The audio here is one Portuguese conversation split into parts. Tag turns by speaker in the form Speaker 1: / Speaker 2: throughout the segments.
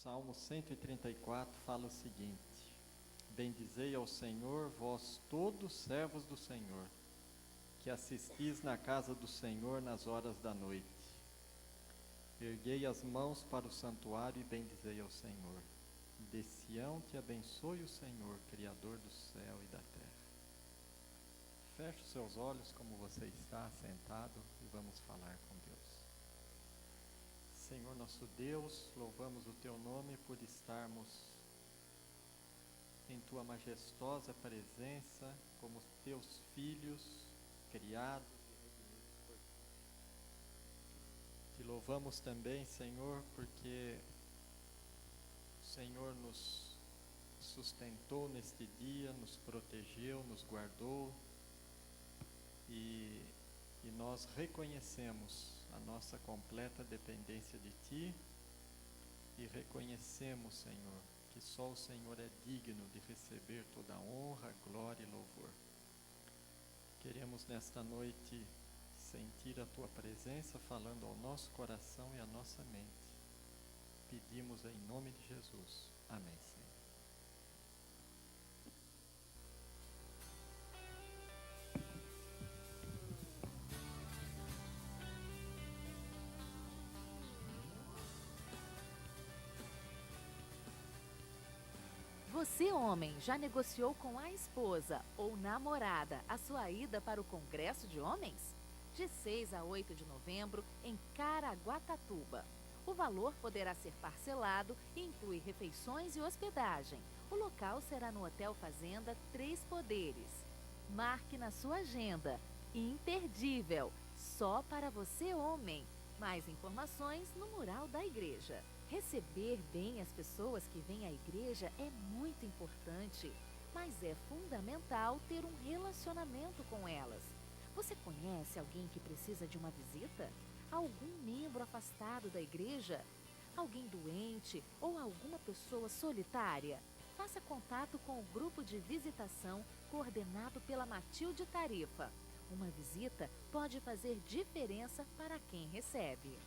Speaker 1: Salmo 134 fala o seguinte: Bendizei ao Senhor, vós todos servos do Senhor, que assistis na casa do Senhor nas horas da noite. Erguei as mãos para o santuário e bendizei ao Senhor. De Sião te abençoe o Senhor, Criador do céu e da terra. Feche os seus olhos como você está sentado e vamos falar com Deus. Senhor nosso Deus, louvamos o Teu nome por estarmos em Tua majestosa presença como Teus filhos, criados e redimidos por Ti. Te louvamos também, Senhor, porque o Senhor nos sustentou neste dia, nos protegeu, nos guardou e nós reconhecemos a nossa completa dependência de Ti e reconhecemos, Senhor, que só o Senhor é digno de receber toda a honra, glória e louvor. Queremos nesta noite sentir a Tua presença falando ao nosso coração e à nossa mente. Pedimos em nome de Jesus. Amém, Senhor.
Speaker 2: Você, homem, já negociou com a esposa ou namorada a sua ida para o Congresso de Homens? De 6 a 8 de novembro, em Caraguatatuba. O valor poderá ser parcelado e inclui refeições e hospedagem. O local será no Hotel Fazenda Três Poderes. Marque na sua agenda. Imperdível, só para você, homem. Mais informações no mural da igreja. Receber bem as pessoas que vêm à igreja é muito importante, mas é fundamental ter um relacionamento com elas. Você conhece alguém que precisa de uma visita? Algum membro afastado da igreja? Alguém doente ou alguma pessoa solitária? Faça contato com o grupo de visitação coordenado pela Matilde Tarifa. Uma visita pode fazer diferença para quem recebe.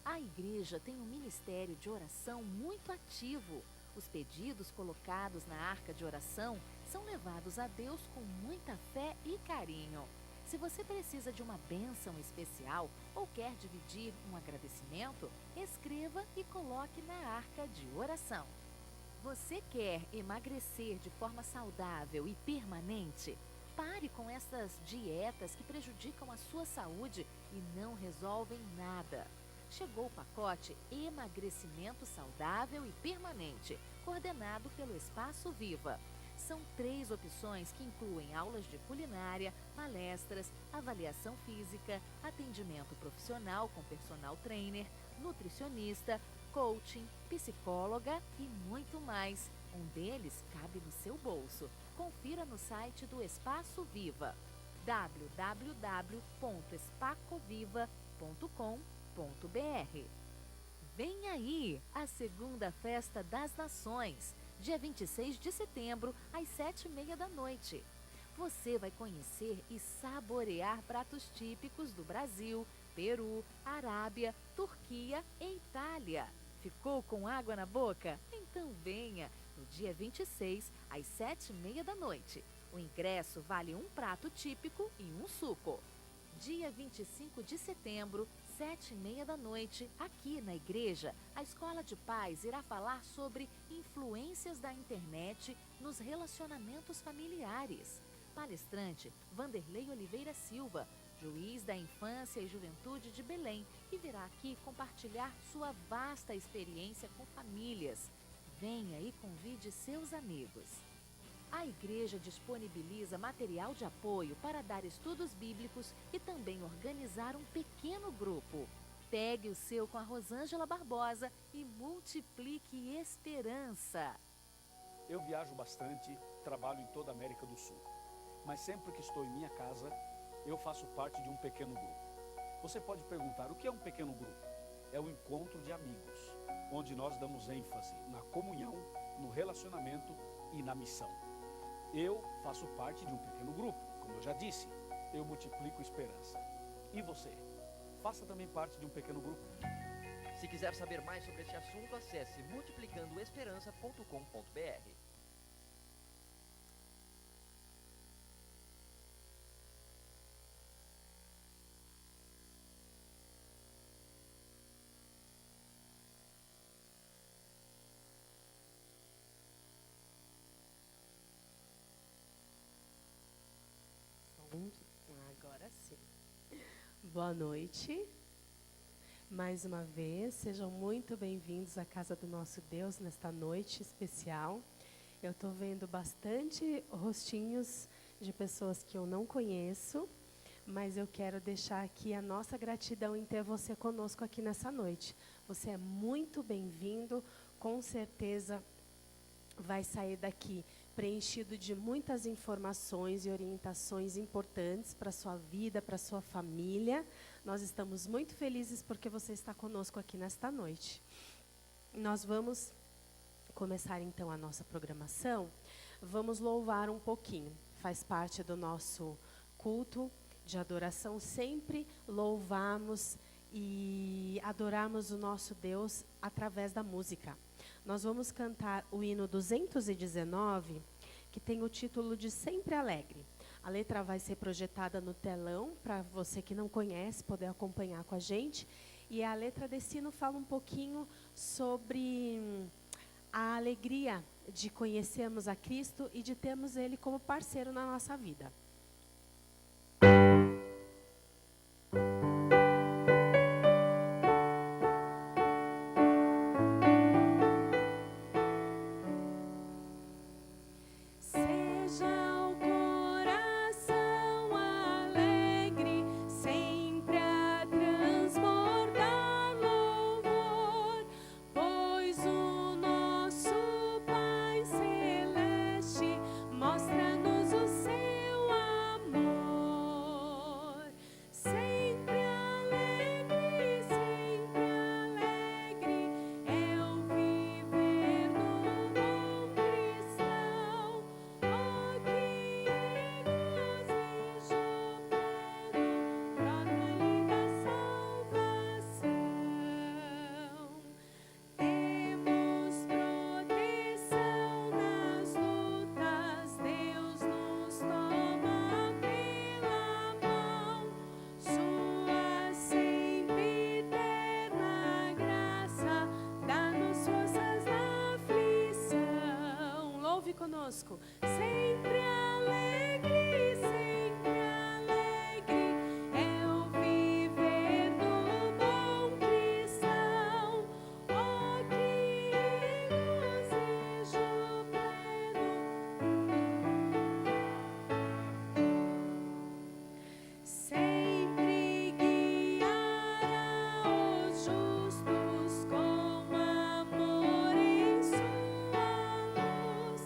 Speaker 2: A igreja tem um ministério de oração muito ativo. Os pedidos colocados na arca de oração são levados a Deus com muita fé e carinho. Se você precisa de uma bênção especial ou quer dividir um agradecimento, escreva e coloque na arca de oração. Você quer emagrecer de forma saudável e permanente? Pare com essas dietas que prejudicam a sua saúde e não resolvem nada. Chegou o pacote Emagrecimento Saudável e Permanente, coordenado pelo Espaço Viva. São 3 opções que incluem aulas de culinária, palestras, avaliação física, atendimento profissional com personal trainer, nutricionista, coaching, psicóloga e muito mais. Um deles cabe no seu bolso. Confira no site do Espaço Viva, www.espacoviva.com.br. Vem aí a segunda Festa das Nações, dia 26 de setembro, às 7h30 da noite. Você vai conhecer e saborear pratos típicos do Brasil, Peru, Arábia, Turquia e Itália. Ficou com água na boca? Então venha, no dia 26, às 7h30 da noite. O ingresso vale um prato típico e um suco. Dia 25 de setembro, 7h30 da noite, aqui na igreja, a Escola de Paz irá falar sobre influências da internet nos relacionamentos familiares. Palestrante Vanderlei Oliveira Silva, juiz da Infância e Juventude de Belém, que virá aqui compartilhar sua vasta experiência com famílias. Venha e convide seus amigos. A igreja disponibiliza material de apoio para dar estudos bíblicos e também organizar um pequeno grupo. Pegue o seu com a Rosângela Barbosa e multiplique esperança.
Speaker 3: Eu viajo bastante, trabalho em toda a América do Sul. Mas sempre que estou em minha casa, eu faço parte de um pequeno grupo. Você pode perguntar, o que é um pequeno grupo? É um encontro de amigos, onde nós damos ênfase na comunhão, no relacionamento e na missão. Eu faço parte de um pequeno grupo, como eu já disse, eu multiplico esperança. E você? Faça também parte de um pequeno grupo.
Speaker 4: Se quiser saber mais sobre esse assunto, acesse multiplicandoesperança.com.br.
Speaker 5: Agora sim. Boa noite. Mais uma vez, sejam muito bem-vindos à casa do nosso Deus nesta noite especial. Eu estou vendo bastante rostinhos de pessoas que eu não conheço, mas eu quero deixar aqui a nossa gratidão em ter você conosco aqui nessa noite. Você é muito bem-vindo, com certeza vai sair daqui preenchido de muitas informações e orientações importantes para a sua vida, para a sua família. Nós estamos muito felizes porque você está conosco aqui nesta noite. Nós vamos começar então a nossa programação. Vamos louvar um pouquinho. Faz parte do nosso culto de adoração, sempre louvarmos e adorarmos o nosso Deus através da música. Nós vamos cantar o hino 219, que tem o título de Sempre Alegre. A letra vai ser projetada no telão, para você que não conhece poder acompanhar com a gente. E a letra desse hino fala um pouquinho sobre a alegria de conhecermos a Cristo e de termos Ele como parceiro na nossa vida.
Speaker 6: Mostra-nos o seu amor. conosco. Sempre alegre, é o viver do bom cristão. Oh, que regozijo pleno. Sempre guiará os justos com amor em sua luz.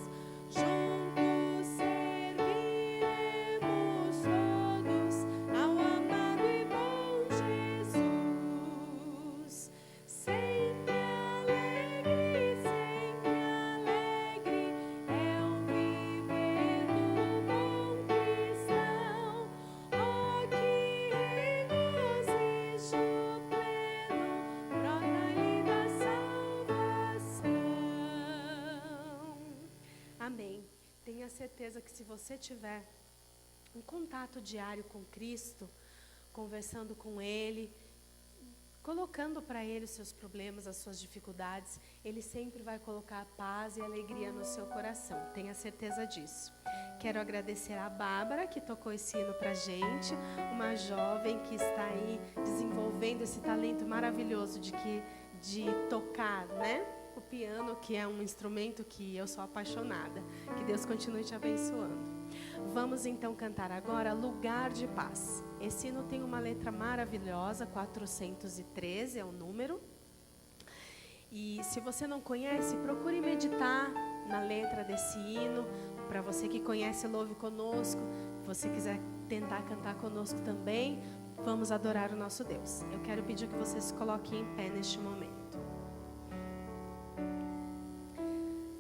Speaker 6: Juntos serviremos todos ao amado e bom Jesus. Sempre alegre, é o viver do bom cristão. Oh, que regozijo pleno brota-lhe da salvação.
Speaker 5: Amém. Tenha certeza que se você tiver um contato diário com Cristo, conversando com Ele, colocando para Ele os seus problemas, as suas dificuldades, Ele sempre vai colocar paz e alegria no seu coração. Tenha certeza disso. Quero agradecer a Bárbara, que tocou esse hino para a gente, uma jovem que está aí desenvolvendo esse talento maravilhoso de tocar, né? O piano, que é um instrumento que eu sou apaixonada. Que Deus continue te abençoando. Vamos então cantar agora Lugar de Paz. Esse hino tem uma letra maravilhosa, 413 é o número. E se você não conhece, procure meditar na letra desse hino. Para você que conhece, louve conosco. Se você quiser tentar cantar conosco também, vamos adorar o nosso Deus. Eu quero pedir que você se coloque em pé neste momento.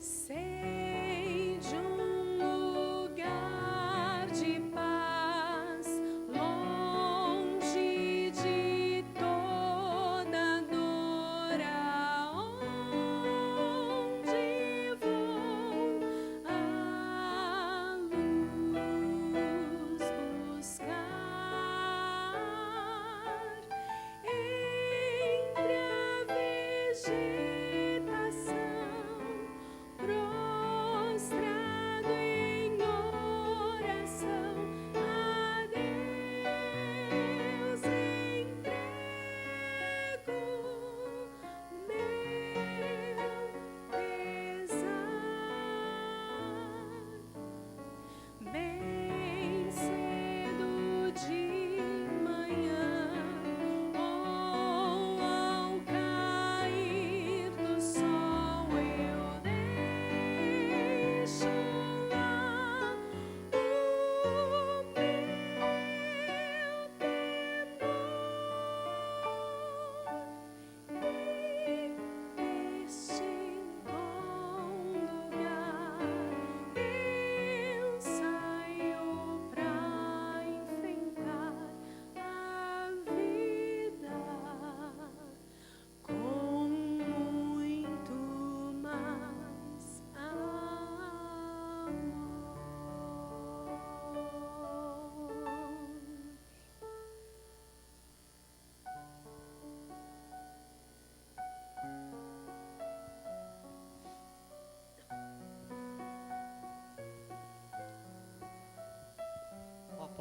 Speaker 5: Seja um lugar de paz, longe de toda dor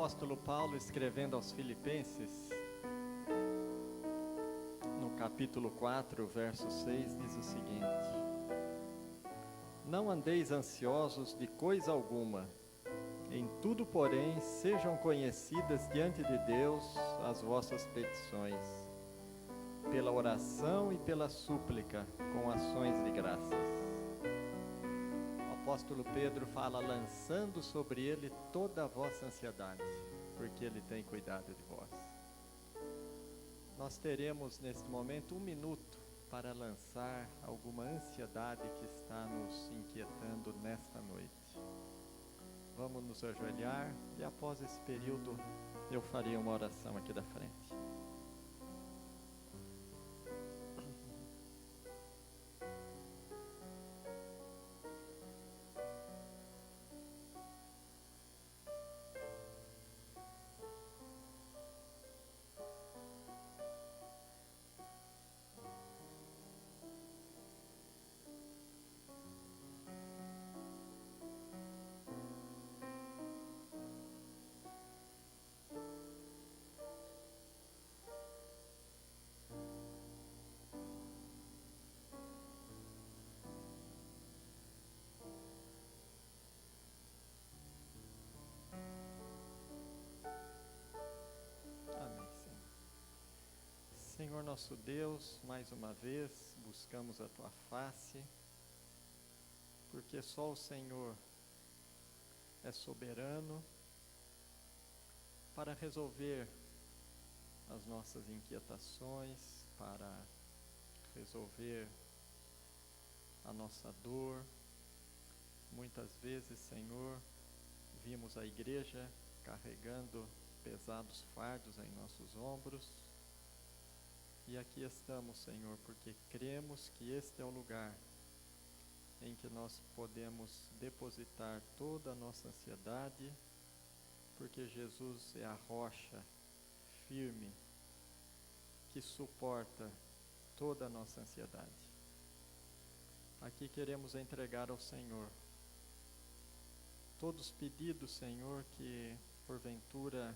Speaker 1: apóstolo Paulo, escrevendo aos Filipenses, no capítulo 4, verso 6, diz o seguinte: Não andeis ansiosos de coisa alguma, em tudo, porém, sejam conhecidas diante de Deus as vossas petições, pela oração e pela súplica, com ações de graças. O apóstolo Pedro fala, lançando sobre ele toda a vossa ansiedade, porque ele tem cuidado de vós. Nós teremos neste momento 1 minuto para lançar alguma ansiedade que está nos inquietando nesta noite. Vamos nos ajoelhar e após esse período eu farei uma oração aqui da frente. Amém, Senhor. Senhor nosso Deus, mais uma vez buscamos a Tua face, porque só o Senhor é soberano para resolver as nossas inquietações, para resolver a nossa dor. Muitas vezes, Senhor, vimos a igreja carregando pesados fardos em nossos ombros, e aqui estamos, Senhor, porque cremos que este é o lugar em que nós podemos depositar toda a nossa ansiedade, porque Jesus é a rocha firme que suporta toda a nossa ansiedade. Aqui queremos entregar ao Senhor todos os pedidos, Senhor, que porventura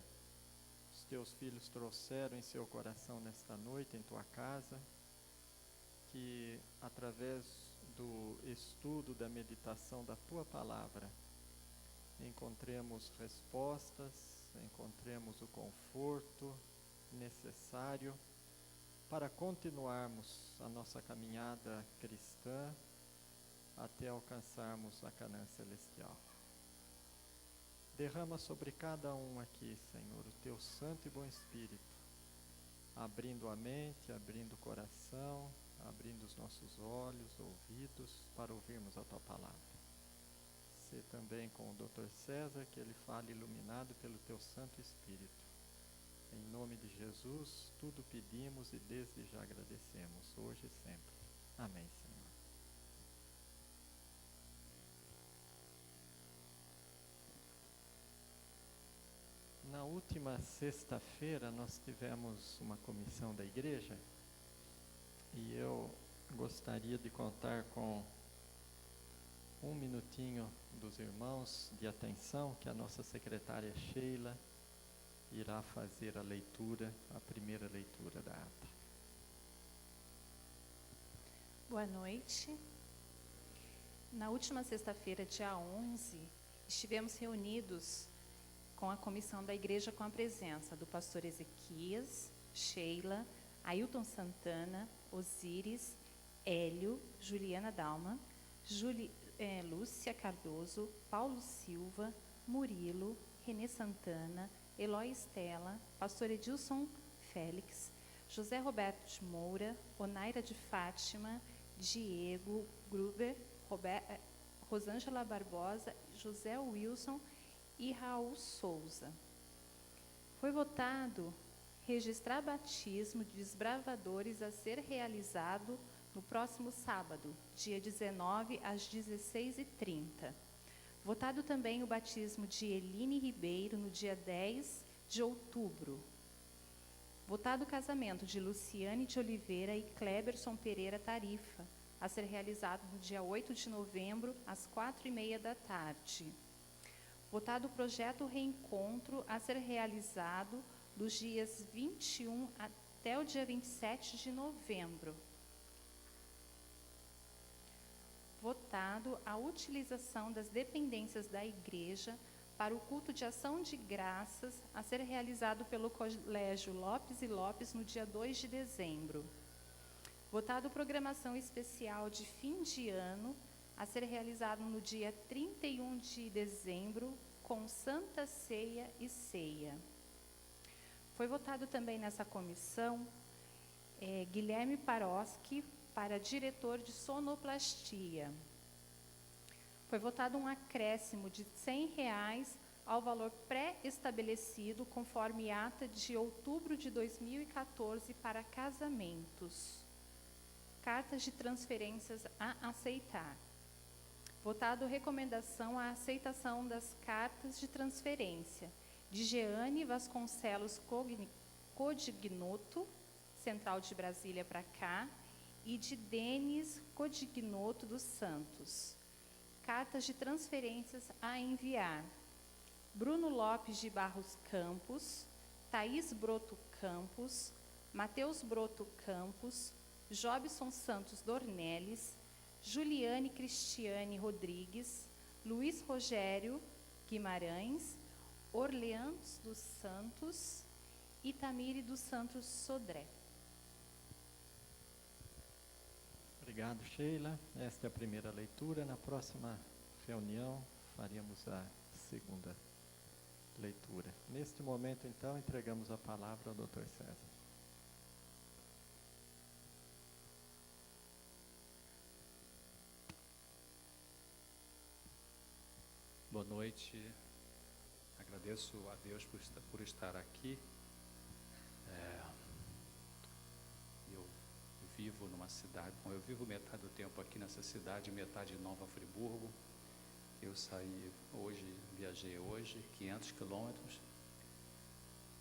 Speaker 1: os Teus filhos trouxeram em seu coração nesta noite, em Tua casa, que através do estudo, da meditação da Tua palavra, encontremos respostas, encontremos o conforto necessário para continuarmos a nossa caminhada cristã até alcançarmos a Canaã celestial. Derrama sobre cada um aqui, Senhor, o Teu Santo e Bom Espírito, abrindo a mente, abrindo o coração, abrindo os nossos olhos, ouvidos, para ouvirmos a Tua palavra. Sê também com o Dr. César, que ele fale iluminado pelo Teu Santo Espírito. Em nome de Jesus, tudo pedimos e desde já agradecemos, hoje e sempre. Amém, Senhor. Na última sexta-feira nós tivemos uma comissão da igreja e eu gostaria de contar com 1 minutinho dos irmãos de atenção, que a nossa secretária Sheila irá fazer a leitura, a primeira leitura da ata.
Speaker 7: Boa noite. Na última sexta-feira, dia 11, estivemos reunidos com a comissão da igreja com a presença do pastor Ezequias, Sheila, Ailton Santana, Osíris, Hélio, Juliana Dalma, Lúcia Cardoso, Paulo Silva, Murilo, Renê Santana, Eloy Estela, pastor Edilson Félix, José Roberto de Moura, Onaira de Fátima, Diego Gruber, Rosângela Barbosa, José Wilson e Raul Souza. Foi votado registrar batismo de desbravadores a ser realizado no próximo sábado, dia 19, às 16h30. Votado também o batismo de Eline Ribeiro no dia 10 de outubro. Votado o casamento de Luciane de Oliveira e Kleberson Pereira Tarifa, a ser realizado no dia 8 de novembro, às 4h30 da tarde. Votado o projeto Reencontro a ser realizado dos dias 21 até o dia 27 de novembro. Votado a utilização das dependências da igreja para o culto de ação de graças a ser realizado pelo Colégio Lopes e Lopes no dia 2 de dezembro. Votado programação especial de fim de ano a ser realizado no dia 31 de dezembro com Santa Ceia e Ceia. Foi votado também nessa comissão Guilherme Paroski para diretor de sonoplastia. Foi votado um acréscimo de R$100 ao valor pré-estabelecido conforme ata de outubro de 2014 para casamentos. Cartas de transferências a aceitar. Votado recomendação à aceitação das cartas de transferência de Jeane Vasconcelos Codignoto, Central de Brasília para cá, e de Denis Codignoto dos Santos. Cartas de transferências a enviar. Bruno Lopes de Barros Campos, Thaís Broto Campos, Matheus Broto Campos, Jobson Santos Dornelles, Juliane Cristiane Rodrigues, Luiz Rogério Guimarães, Orleans dos Santos e Tamire dos Santos Sodré.
Speaker 1: Obrigado, Sheila. Esta é a primeira leitura. Na próxima reunião, faríamos a segunda leitura. Neste momento, então, entregamos a palavra ao Dr. César.
Speaker 8: Boa noite. Agradeço a Deus por estar aqui. Eu vivo numa cidade, eu vivo metade do tempo aqui nessa cidade, metade em Nova Friburgo. Eu saí hoje, viajei hoje, 500 quilômetros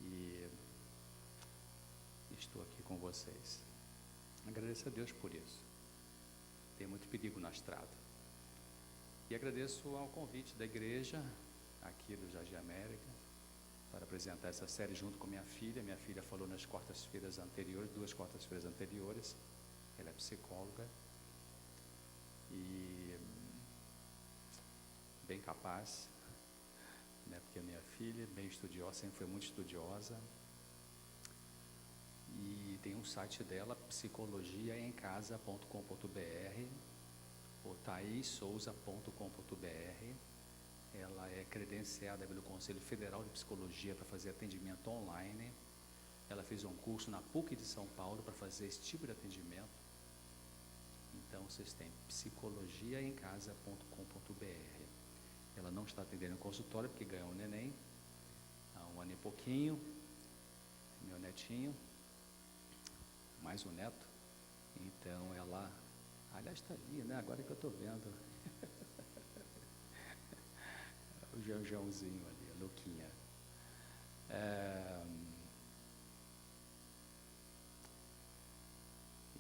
Speaker 8: e estou aqui com vocês. Agradeço a Deus por isso. Tem muito perigo na estrada. E agradeço ao convite da igreja, aqui do Jardim América, para apresentar essa série junto com minha filha. Minha filha falou nas quartas-feiras anteriores, 2 quartas-feiras anteriores. Ela é psicóloga e bem capaz, né? Porque a minha filha, bem estudiosa, sempre foi muito estudiosa. E tem um site dela, psicologiaemcasa.com.br, ou thaissouza.com.br. Ela é credenciada pelo Conselho Federal de Psicologia para fazer atendimento online. Ela fez um curso na PUC de São Paulo para fazer esse tipo de atendimento. Então, vocês têm psicologiaemcasa.com.br. Ela não está atendendo no consultório porque ganhou um neném há 1 ano e pouquinho, meu netinho, mais um neto. Então, ela... Aliás, está ali, né? Agora que eu estou vendo. O Joãozinho ali, a Luquinha.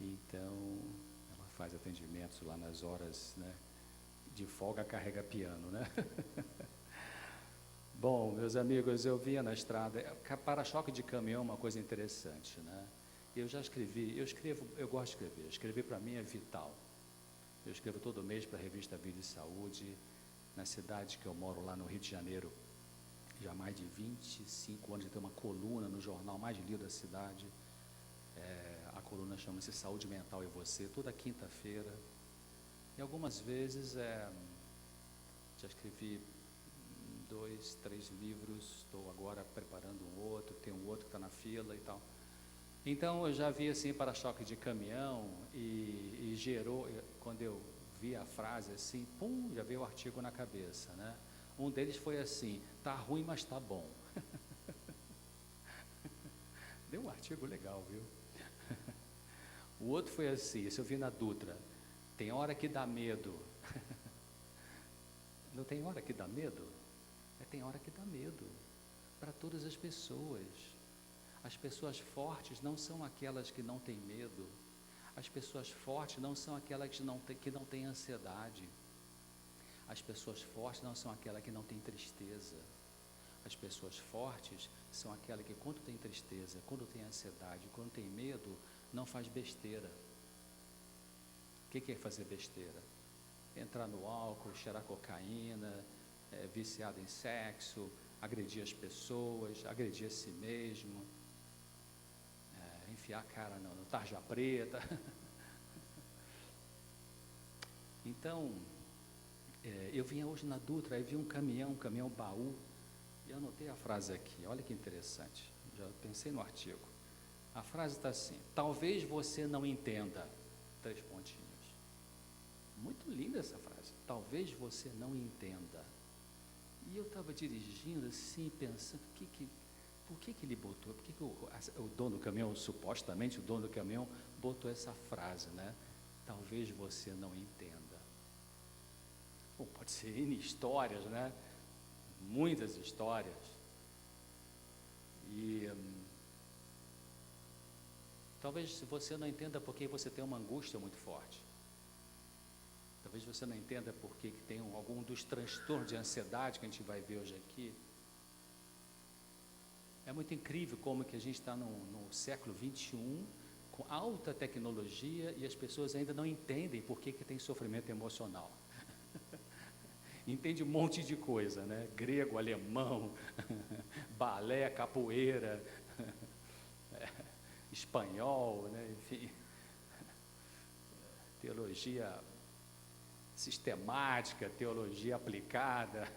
Speaker 8: Então, ela faz atendimentos lá nas horas, né, de folga, carrega piano, né? Bom, meus amigos, eu via na estrada, para-choque de caminhão é uma coisa interessante, né? Eu já escrevi, eu gosto de escrever. Escrever para mim é vital. Eu escrevo todo mês para a revista Vida e Saúde, na cidade que eu moro, lá no Rio de Janeiro. Já há mais de 25 anos, eu tenho uma coluna no jornal mais lido da cidade. A coluna chama-se Saúde Mental e Você, toda quinta-feira. E algumas vezes, já escrevi 2, 3 livros, estou agora preparando um outro, tem um outro que está na fila e tal. Então, eu já vi assim para-choque de caminhão e gerou, quando eu vi a frase assim, pum, já veio o artigo na cabeça, né? Um deles foi assim, tá ruim, mas tá bom. Deu um artigo legal, viu? O outro foi assim, esse eu vi na Dutra, tem hora que dá medo. Não tem hora que dá medo? Tem hora que dá medo, para todas as pessoas. As pessoas fortes não são aquelas que não têm medo. As pessoas fortes não são aquelas que não têm ansiedade. As pessoas fortes não são aquelas que não têm tristeza. As pessoas fortes são aquelas que, quando tem tristeza, quando tem ansiedade, quando tem medo, não faz besteira. O que é fazer besteira? Entrar no álcool, cheirar cocaína, viciado em sexo, agredir as pessoas, agredir a si mesmo, enfiar a cara no tarja preta. Então, eu vinha hoje na Dutra, aí vi um caminhão baú, e eu anotei a frase aqui, olha que interessante, já pensei no artigo. A frase está assim: talvez você não entenda, 3 pontinhos. Muito linda essa frase, talvez você não entenda. E eu estava dirigindo assim, pensando, por que ele botou, por que o dono do caminhão, supostamente o dono do caminhão, botou essa frase, né? Talvez você não entenda. Bom, pode ser N histórias, né? Muitas histórias. E talvez você não entenda porque você tem uma angústia muito forte. Talvez você não entenda porque que tem algum dos transtornos de ansiedade que a gente vai ver hoje aqui. É muito incrível como que a gente está no século 21, com alta tecnologia, e as pessoas ainda não entendem por que tem sofrimento emocional. Entende um monte de coisa, né? Grego, alemão, balé, capoeira, espanhol, né? Enfim, teologia sistemática, teologia aplicada.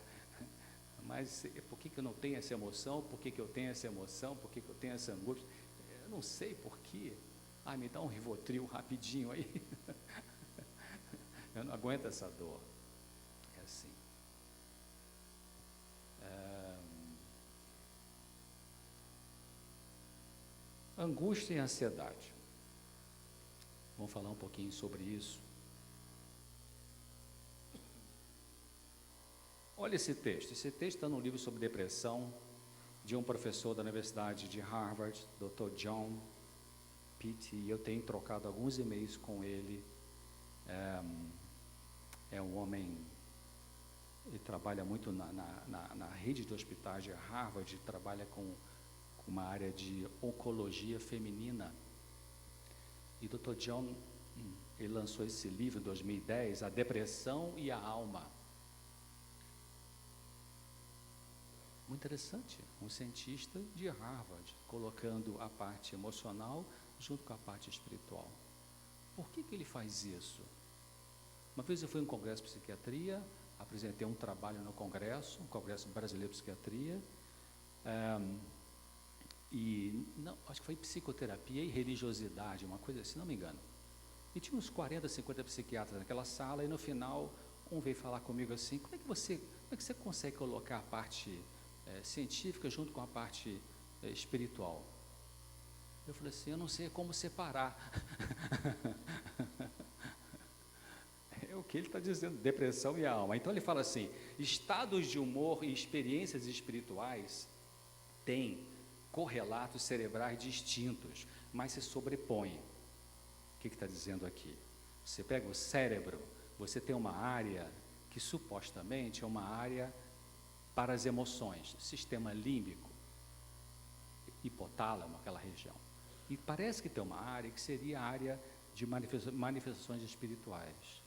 Speaker 8: Mas por que eu não tenho essa emoção? Por que eu tenho essa emoção? Por que eu tenho essa angústia? Eu não sei por quê. Me dá um Rivotril rapidinho aí. Eu não aguento essa dor. É assim. Angústia e ansiedade. Vamos falar um pouquinho sobre isso. Olha esse texto está no livro sobre depressão, de um professor da Universidade de Harvard, Dr. John Pitt, e eu tenho trocado alguns e-mails com ele. É um homem, ele trabalha muito na rede de hospitais de Harvard, trabalha com uma área de oncologia feminina. E Dr. John, ele lançou esse livro em 2010, A Depressão e a Alma. Muito interessante, um cientista de Harvard, colocando a parte emocional junto com a parte espiritual. Por que ele faz isso? Uma vez eu fui em um congresso de psiquiatria, apresentei um trabalho no congresso, um congresso brasileiro de psiquiatria, acho que foi psicoterapia e religiosidade, uma coisa assim, se não me engano. E tinha uns 40, 50 psiquiatras naquela sala, e no final, um veio falar comigo assim: como é que você consegue colocar a parte científica junto com a parte espiritual? Eu falei assim: eu não sei como separar. É o que ele está dizendo, depressão e alma. Então ele fala assim: estados de humor e experiências espirituais têm correlatos cerebrais distintos, mas se sobrepõem. O que está dizendo aqui? Você pega o cérebro, você tem uma área que supostamente é uma área para as emoções, sistema límbico, hipotálamo, aquela região. E parece que tem uma área que seria a área de manifestações espirituais.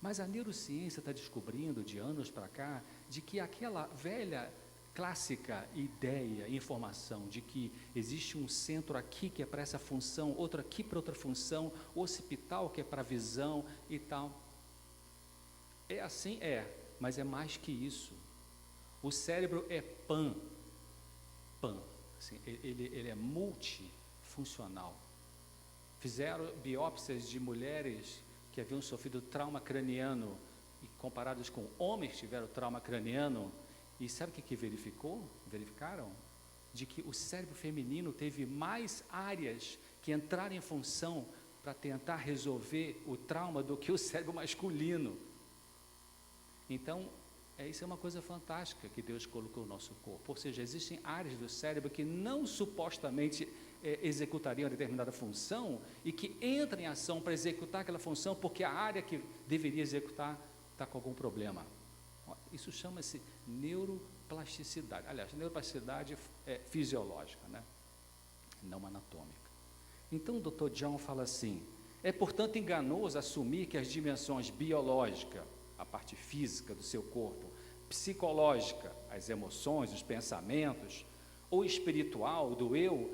Speaker 8: Mas a neurociência está descobrindo, de anos para cá, de que aquela velha, clássica ideia, informação, de que existe um centro aqui que é para essa função, outro aqui para outra função, occipital que é para a visão e tal. É assim? Mas é mais que isso. O cérebro é assim, ele é multifuncional. Fizeram biópsias de mulheres que haviam sofrido trauma craniano e comparadas com homens que tiveram trauma craniano, e sabe o que verificaram? De que o cérebro feminino teve mais áreas que entraram em função para tentar resolver o trauma do que o cérebro masculino. Então, isso é uma coisa fantástica que Deus colocou no nosso corpo. Ou seja, existem áreas do cérebro que não supostamente executariam determinada função e que entram em ação para executar aquela função porque a área que deveria executar está com algum problema. Isso chama-se neuroplasticidade. Aliás, neuroplasticidade é fisiológica, né? Não anatômica. Então o Dr. John fala assim: é portanto enganoso assumir que as dimensões biológica, a parte física do seu corpo, psicológica, as emoções, os pensamentos, ou espiritual do eu,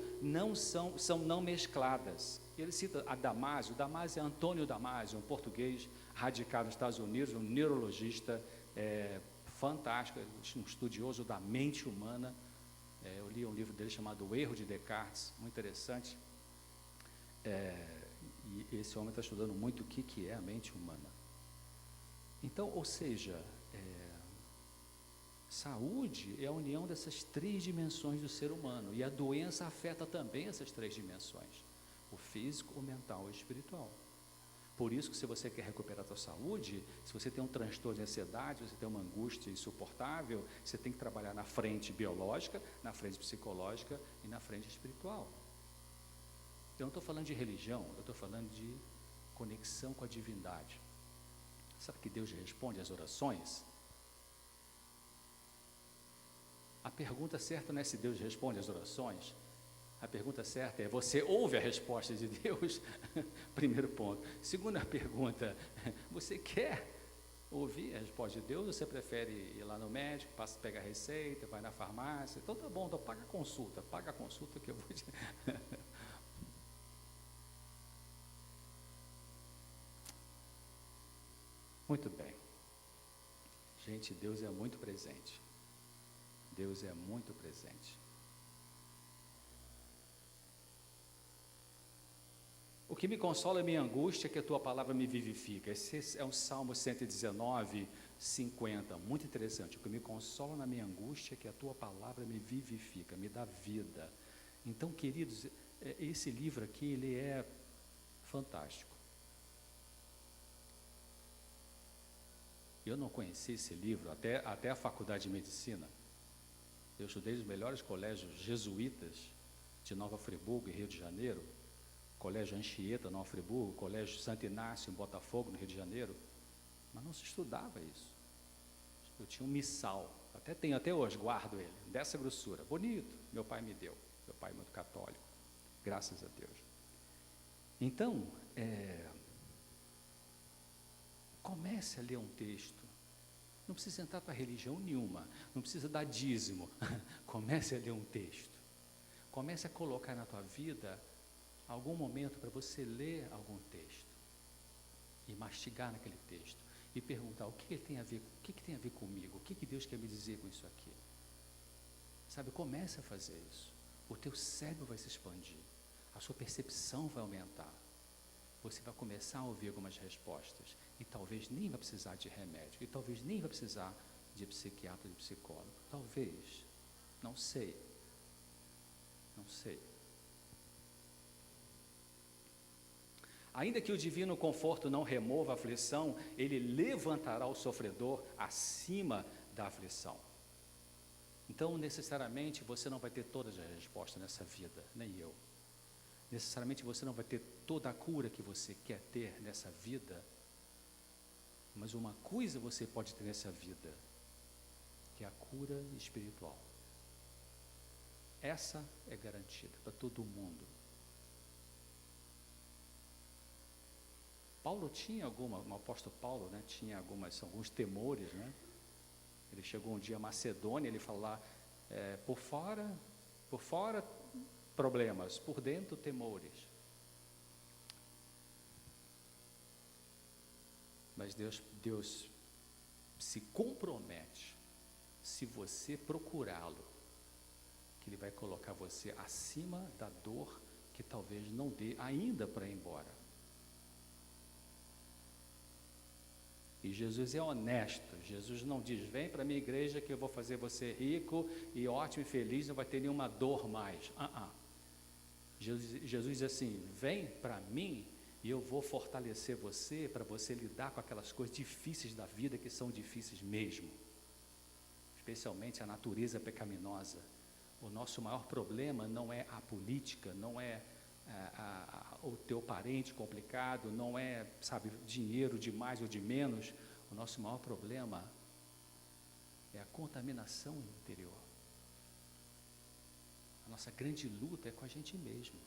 Speaker 8: são não mescladas. Ele cita a Damásio. Damásio é Antônio Damásio, um português radicado nos Estados Unidos, um neurologista fantástico, um estudioso da mente humana. Eu li um livro dele chamado O Erro de Descartes, muito interessante. E esse homem está estudando muito o que é a mente humana. Então, ou seja, saúde é a união dessas três dimensões do ser humano, e a doença afeta também essas três dimensões: o físico, o mental e o espiritual. Por isso que, se você quer recuperar a sua saúde, se você tem um transtorno de ansiedade, você tem uma angústia insuportável, você tem que trabalhar na frente biológica, na frente psicológica e na frente espiritual. Eu não estou falando de religião, eu estou falando de conexão com a divindade. Sabe que Deus responde às orações? A pergunta certa não é se Deus responde às orações. A pergunta certa é: você ouve a resposta de Deus? Primeiro ponto. Segunda pergunta: você quer ouvir a resposta de Deus, ou você prefere ir lá no médico, pegar a receita, vai na farmácia? Então tá bom, então paga a consulta que eu vou te... Muito bem. Gente, Deus é muito presente. Deus é muito presente. O que me consola é minha angústia, que a tua palavra me vivifica. Esse é um Salmo 119, 50, muito interessante. O que me consola na minha angústia é que a tua palavra me vivifica, me dá vida. Então, queridos, esse livro aqui, ele é fantástico. Eu não conheci esse livro até a faculdade de medicina. Eu estudei nos melhores colégios jesuítas de Nova Friburgo, em Rio de Janeiro, Colégio Anchieta, Nova Friburgo, Colégio Santo Inácio, em Botafogo, no Rio de Janeiro, mas não se estudava isso. Eu tinha um missal, até hoje, guardo ele, dessa grossura, bonito, meu pai me deu, meu pai é muito católico, graças a Deus. Então, comece a ler um texto. Não precisa entrar para religião nenhuma, não precisa dar dízimo. Comece a ler um texto. Comece a colocar na tua vida algum momento para você ler algum texto e mastigar naquele texto e perguntar: o que tem a ver, comigo? O que Deus quer me dizer com isso aqui? Sabe, comece a fazer isso. O teu cérebro vai se expandir, a sua percepção vai aumentar. Você vai começar a ouvir algumas respostas e talvez nem vai precisar de remédio, e talvez nem vai precisar de psiquiatra, de psicólogo. Talvez, não sei. Ainda que o divino conforto não remova a aflição, ele levantará o sofredor acima da aflição. Então, necessariamente, você não vai ter todas as respostas nessa vida, nem eu. Necessariamente você não vai ter toda a cura que você quer ter nessa vida, mas uma coisa você pode ter nessa vida, que é a cura espiritual. Essa é garantida para todo mundo. Paulo tinha o apóstolo Paulo, né, tinha alguns temores, né? Ele chegou um dia a Macedônia, ele falou lá, por fora problemas, por dentro temores. Mas Deus se compromete, se você procurá-lo, que Ele vai colocar você acima da dor que talvez não dê ainda para ir embora. E Jesus é honesto. Jesus não diz: vem para a minha igreja que eu vou fazer você rico e ótimo e feliz, não vai ter nenhuma dor mais. Jesus diz assim: vem para mim e eu vou fortalecer você para você lidar com aquelas coisas difíceis da vida, que são difíceis mesmo, especialmente a natureza pecaminosa. O nosso maior problema não é a política, não é o teu parente complicado, não é, dinheiro de mais ou de menos. O nosso maior problema é a contaminação interior. A nossa grande luta é com a gente mesmo.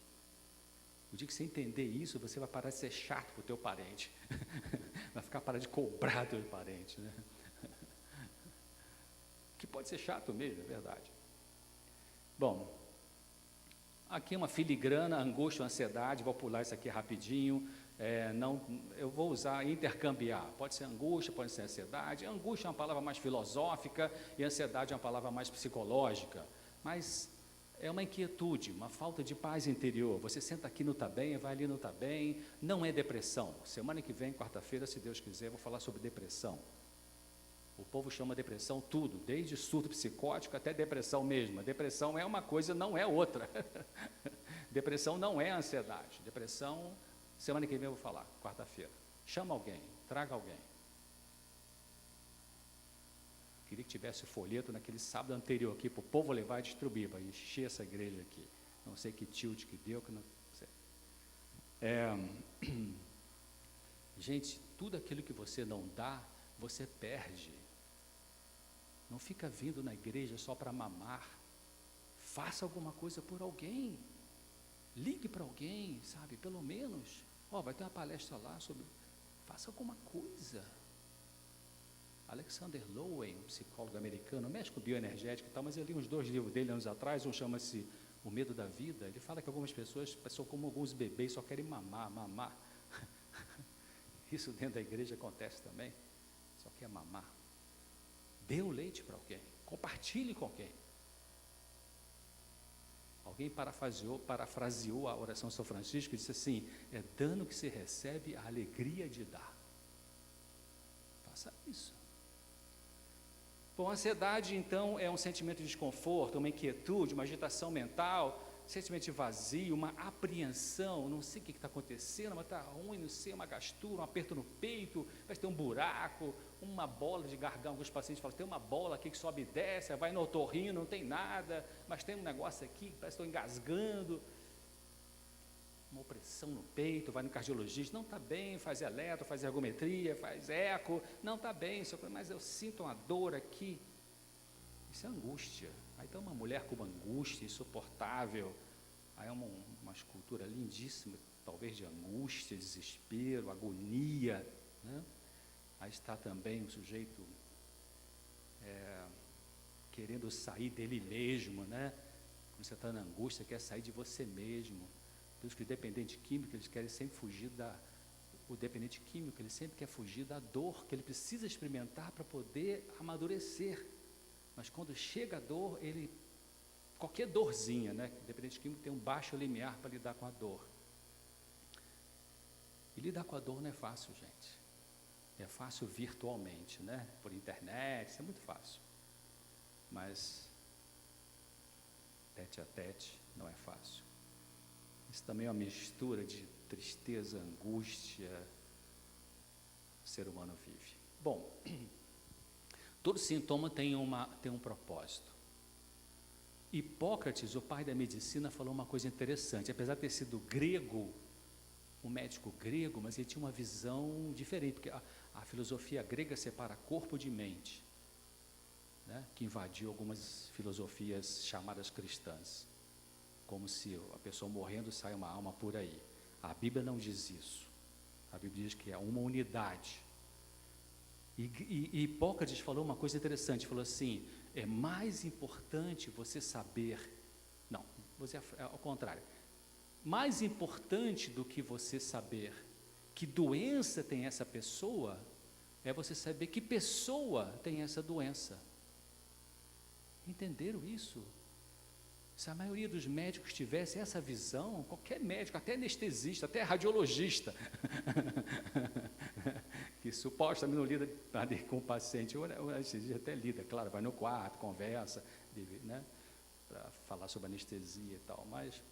Speaker 8: O dia que você entender isso, você vai parar de ser chato para o teu parente. Vai ficar parar de cobrar teu parente, né? Que pode ser chato mesmo, é verdade. Bom, aqui uma filigrana, angústia, ansiedade, vou pular isso aqui rapidinho. Eu vou usar intercambiar, pode ser angústia, pode ser ansiedade. Angústia é uma palavra mais filosófica e ansiedade é uma palavra mais psicológica, mas é uma inquietude, uma falta de paz interior. Você senta aqui, não está bem, vai ali, não está bem. Não é depressão. Semana que vem, quarta-feira, se Deus quiser, eu vou falar sobre depressão. O povo chama depressão tudo, desde surto psicótico até depressão mesmo. Depressão é uma coisa, não é outra. Depressão não é ansiedade. Depressão, semana que vem eu vou falar, quarta-feira. Chama alguém, traga alguém. Queria que tivesse o folheto naquele sábado anterior aqui, para o povo levar e distribuir, para encher essa igreja aqui. Não sei que tilt que deu, que não sei. Gente, tudo aquilo que você não dá, você perde. Não fica vindo na igreja só para mamar. Faça alguma coisa por alguém. Ligue para alguém, sabe? Pelo menos. Vai ter uma palestra lá sobre... Faça alguma coisa. Alexander Lowen, um psicólogo americano, mexe com bioenergética e tal, mas eu li uns 2 livros dele anos atrás, um chama-se O Medo da Vida. Ele fala que algumas pessoas são como alguns bebês, só querem mamar. Isso dentro da igreja acontece também. Só quer mamar. Dê o leite para alguém. Compartilhe com alguém. Alguém parafraseou a oração de São Francisco e disse assim: é dando que se recebe a alegria de dar. Faça isso. Bom, a ansiedade, então, é um sentimento de desconforto, uma inquietude, uma agitação mental, sentimento de vazio, uma apreensão, não sei o que está acontecendo, mas está ruim, não sei, uma gastura, um aperto no peito, parece ter um buraco, uma bola de garganta. Alguns pacientes falam, tem uma bola aqui que sobe e desce, vai no otorrino, não tem nada, mas tem um negócio aqui que parece que estou engasgando, uma opressão no peito, vai no cardiologista, não está bem, faz eletro, faz ergometria, faz eco, não está bem, mas eu sinto uma dor aqui. Isso é angústia. Aí tem uma mulher com uma angústia insuportável, aí é uma escultura lindíssima, talvez de angústia, desespero, agonia, né? Aí está também o sujeito querendo sair dele mesmo, né? Quando você está na angústia, quer sair de você mesmo. Por isso que o dependente químico, eles querem sempre fugir o dependente químico, ele sempre quer fugir da dor, que ele precisa experimentar para poder amadurecer. Mas quando chega a dor, qualquer dorzinha, né? O dependente químico tem um baixo limiar para lidar com a dor. E lidar com a dor não é fácil, gente. É fácil virtualmente, né? Por internet, isso é muito fácil. Mas tete a tete não é fácil. Isso também é uma mistura de tristeza, angústia, o ser humano vive. Bom, todo sintoma tem um propósito. Hipócrates, o pai da medicina, falou uma coisa interessante. Apesar de ter sido grego, um médico grego, mas ele tinha uma visão diferente, porque a filosofia grega separa corpo de mente, né, que invadiu algumas filosofias chamadas cristãs, como se a pessoa morrendo sai uma alma por aí. A Bíblia não diz isso. A Bíblia diz que é uma unidade. E Hipócrates falou uma coisa interessante, falou assim, é mais importante você saber, não, você ao contrário, mais importante do que você saber que doença tem essa pessoa, é você saber que pessoa tem essa doença. Entenderam isso? Se a maioria dos médicos tivesse essa visão, qualquer médico, até anestesista, até radiologista, que supostamente não lida com o paciente, o anestesista até lida, claro, vai no quarto, conversa, né, para falar sobre anestesia e tal, mas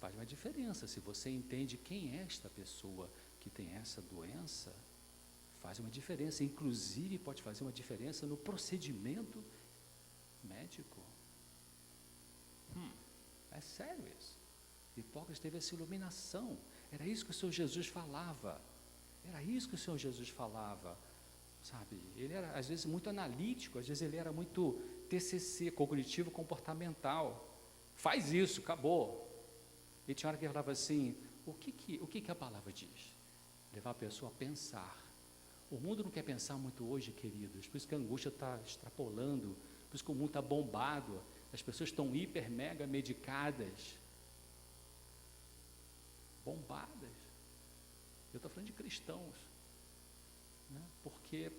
Speaker 8: faz uma diferença. Se você entende quem é esta pessoa que tem essa doença, faz uma diferença, inclusive pode fazer uma diferença no procedimento médico. É sério isso. Hipócrates teve essa iluminação. Era isso que o Senhor Jesus falava. Era isso que o Senhor Jesus falava. sabe? Ele era, às vezes, muito analítico, às vezes ele era muito TCC, cognitivo comportamental. Faz isso, acabou. E tinha hora que ele falava assim, o que a palavra diz? Levar a pessoa a pensar. O mundo não quer pensar muito hoje, queridos, por isso que a angústia está extrapolando, por isso que o mundo está bombado, as pessoas estão hiper, mega medicadas, bombadas. Eu estou falando de cristãos, né? Porque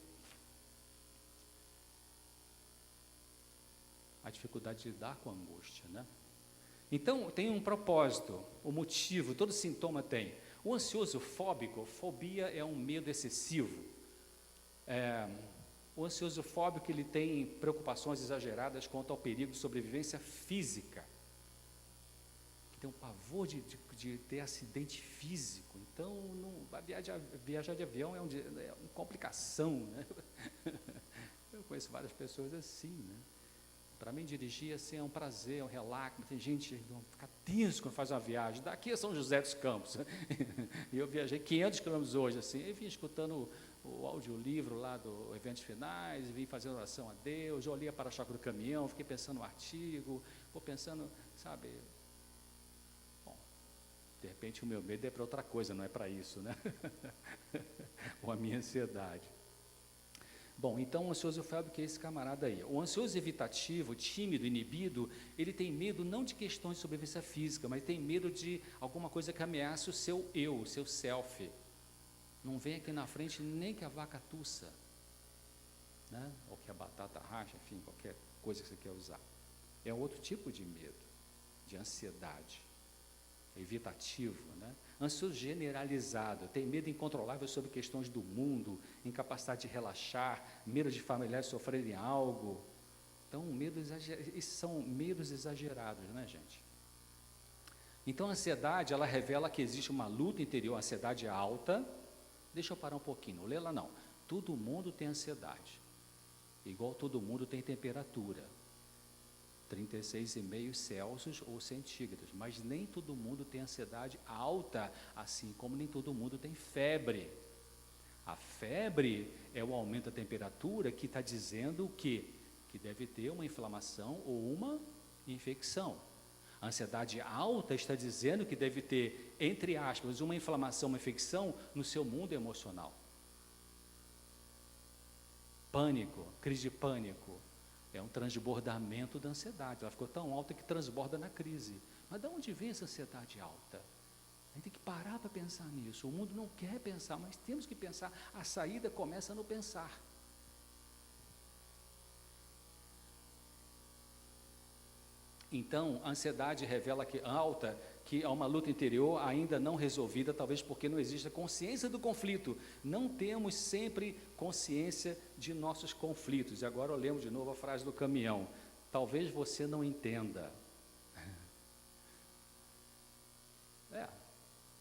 Speaker 8: a dificuldade de lidar com a angústia, né? Então, tem um propósito, o motivo, todo sintoma tem. O ansioso fóbico, fobia é um medo excessivo. O ansioso fóbico, ele tem preocupações exageradas quanto ao perigo de sobrevivência física. Tem um pavor de ter acidente físico. Então, viajar de avião é uma complicação, né? Eu conheço várias pessoas assim, né? Para mim, dirigir assim, é um prazer, é um relax. Tem gente que fica tenso quando faz uma viagem. Daqui a São José dos Campos. E eu viajei 500 quilômetros hoje, assim, e vim escutando o audiolivro lá do Eventos Finais, vim fazendo oração a Deus, eu olhei para o para-choque do caminhão, fiquei pensando no artigo, vou pensando, sabe... Bom, de repente o meu medo é para outra coisa, não é para isso, né? Ou a minha ansiedade. Bom, então o ansioso fóbico é esse camarada aí. O ansioso evitativo, tímido, inibido, ele tem medo não de questões de sobrevivência física, mas tem medo de alguma coisa que ameace o seu eu, o seu self. Não vem aqui na frente nem que a vaca tussa, né? Ou que a batata racha, enfim, qualquer coisa que você quer usar. É outro tipo de medo, de ansiedade, evitativo, né? Ansioso generalizado, tem medo incontrolável sobre questões do mundo, incapacidade de relaxar, medo de familiares sofrerem algo. Então, esses são medos exagerados, né, gente? Então, a ansiedade, ela revela que existe uma luta interior, a ansiedade alta. Deixa eu parar um pouquinho, lê lá não. Todo mundo tem ansiedade, igual todo mundo tem temperatura. 36,5 Celsius ou centígrados, mas nem todo mundo tem ansiedade alta, assim como nem todo mundo tem febre. A febre é o aumento da temperatura que está dizendo o quê? Que deve ter uma inflamação ou uma infecção. A ansiedade alta está dizendo que deve ter, entre aspas, uma inflamação, uma infecção no seu mundo emocional. Pânico, crise de pânico. É um transbordamento da ansiedade. Ela ficou tão alta que transborda na crise. Mas de onde vem essa ansiedade alta? A gente tem que parar para pensar nisso. O mundo não quer pensar, mas temos que pensar. A saída começa no pensar. Então, a ansiedade revela que alta, que há uma luta interior ainda não resolvida, talvez porque não existe a consciência do conflito. Não temos sempre consciência de nossos conflitos. E agora eu lembro de novo a frase do caminhão. Talvez você não entenda.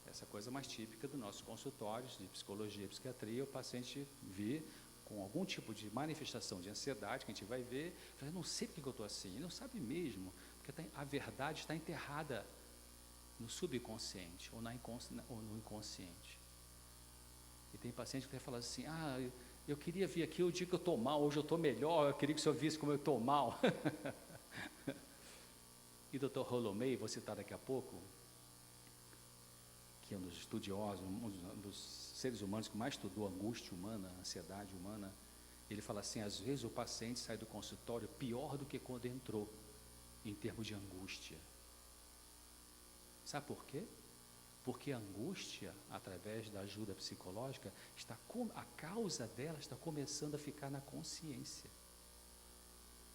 Speaker 8: Essa coisa mais típica dos nossos consultórios de psicologia e psiquiatria, o paciente vê com algum tipo de manifestação de ansiedade, que a gente vai ver, fala, eu não sei porque eu estou assim, ele não sabe mesmo, porque a verdade está enterrada no subconsciente ou no inconsciente. E tem paciente que vai falar assim, eu queria vir aqui o dia que eu estou mal, hoje eu estou melhor, eu queria que o senhor visse como eu estou mal. E Dr. Holomei, vou citar daqui a pouco, que é um dos estudiosos, um dos seres humanos que mais estudou a angústia humana, a ansiedade humana, ele fala assim, às vezes o paciente sai do consultório pior do que quando entrou, em termos de angústia. Sabe por quê? Porque a angústia, através da ajuda psicológica, a causa dela está começando a ficar na consciência.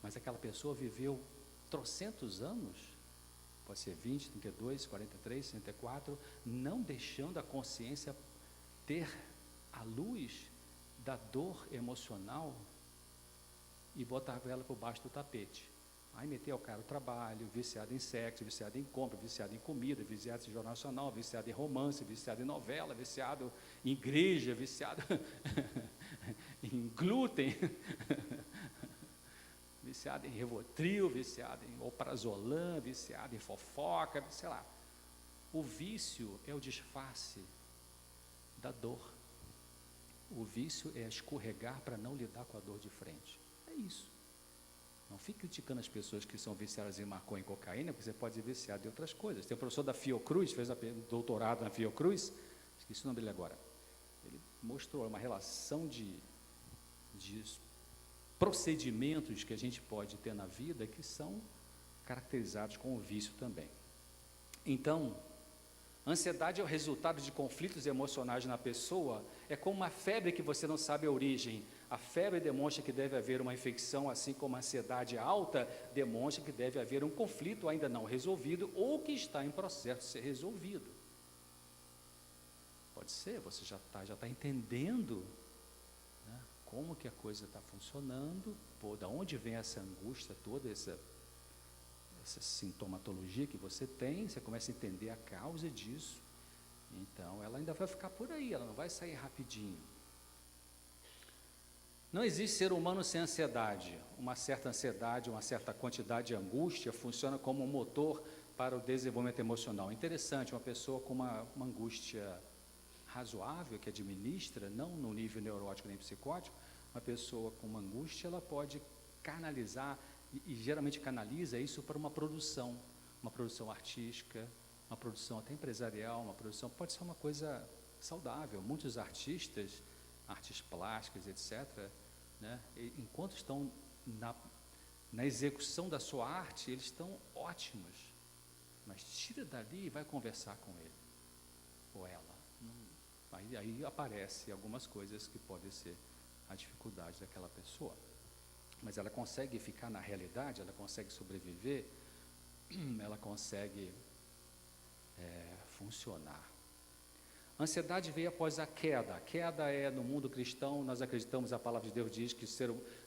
Speaker 8: Mas aquela pessoa viveu trocentos anos, pode ser 20, 32, 43, 64, não deixando a consciência ter a luz da dor emocional e botava ela por baixo do tapete. Aí meteu o cara no trabalho, viciado em sexo, viciado em compra, viciado em comida, viciado em jornal nacional, viciado em romance, viciado em novela, viciado em igreja, viciado em glúten, viciado em Rivotril, viciado em Alprazolam, viciado em fofoca, sei lá. O vício é o disfarce da dor. O vício é escorregar para não lidar com a dor de frente. É isso. Não fique criticando as pessoas que são viciadas em maconha e cocaína, porque você pode ser viciado em outras coisas. Tem um professor da Fiocruz, fez doutorado na Fiocruz, esqueci o nome dele agora. Ele mostrou uma relação de procedimentos que a gente pode ter na vida que são caracterizados com o vício também. Então, ansiedade é o resultado de conflitos emocionais na pessoa, é como uma febre que você não sabe a origem. A febre demonstra que deve haver uma infecção, assim como a ansiedade alta demonstra que deve haver um conflito ainda não resolvido ou que está em processo de ser resolvido. Pode ser, você já está entendendo, né, como que a coisa está funcionando, da onde vem essa angústia toda, essa sintomatologia que você tem, você começa a entender a causa disso, então ela ainda vai ficar por aí, ela não vai sair rapidinho. Não existe ser humano sem ansiedade. Uma certa quantidade de angústia funciona como um motor para o desenvolvimento emocional. Interessante, uma pessoa com uma angústia razoável, que administra, não no nível neurótico nem psicótico, uma pessoa com uma angústia, ela pode canalizar, e geralmente canaliza isso para uma produção artística, uma produção até empresarial, uma produção, pode ser uma coisa saudável. Muitos artistas, artes plásticas, etc., né, enquanto estão na execução da sua arte, eles estão ótimos, mas tira dali e vai conversar com ele, ou ela. Aí aparecem algumas coisas que podem ser a dificuldade daquela pessoa. Mas ela consegue ficar na realidade, ela consegue sobreviver, ela consegue funcionar. A ansiedade veio após a queda. A queda é, no mundo cristão, nós acreditamos, a palavra de Deus diz que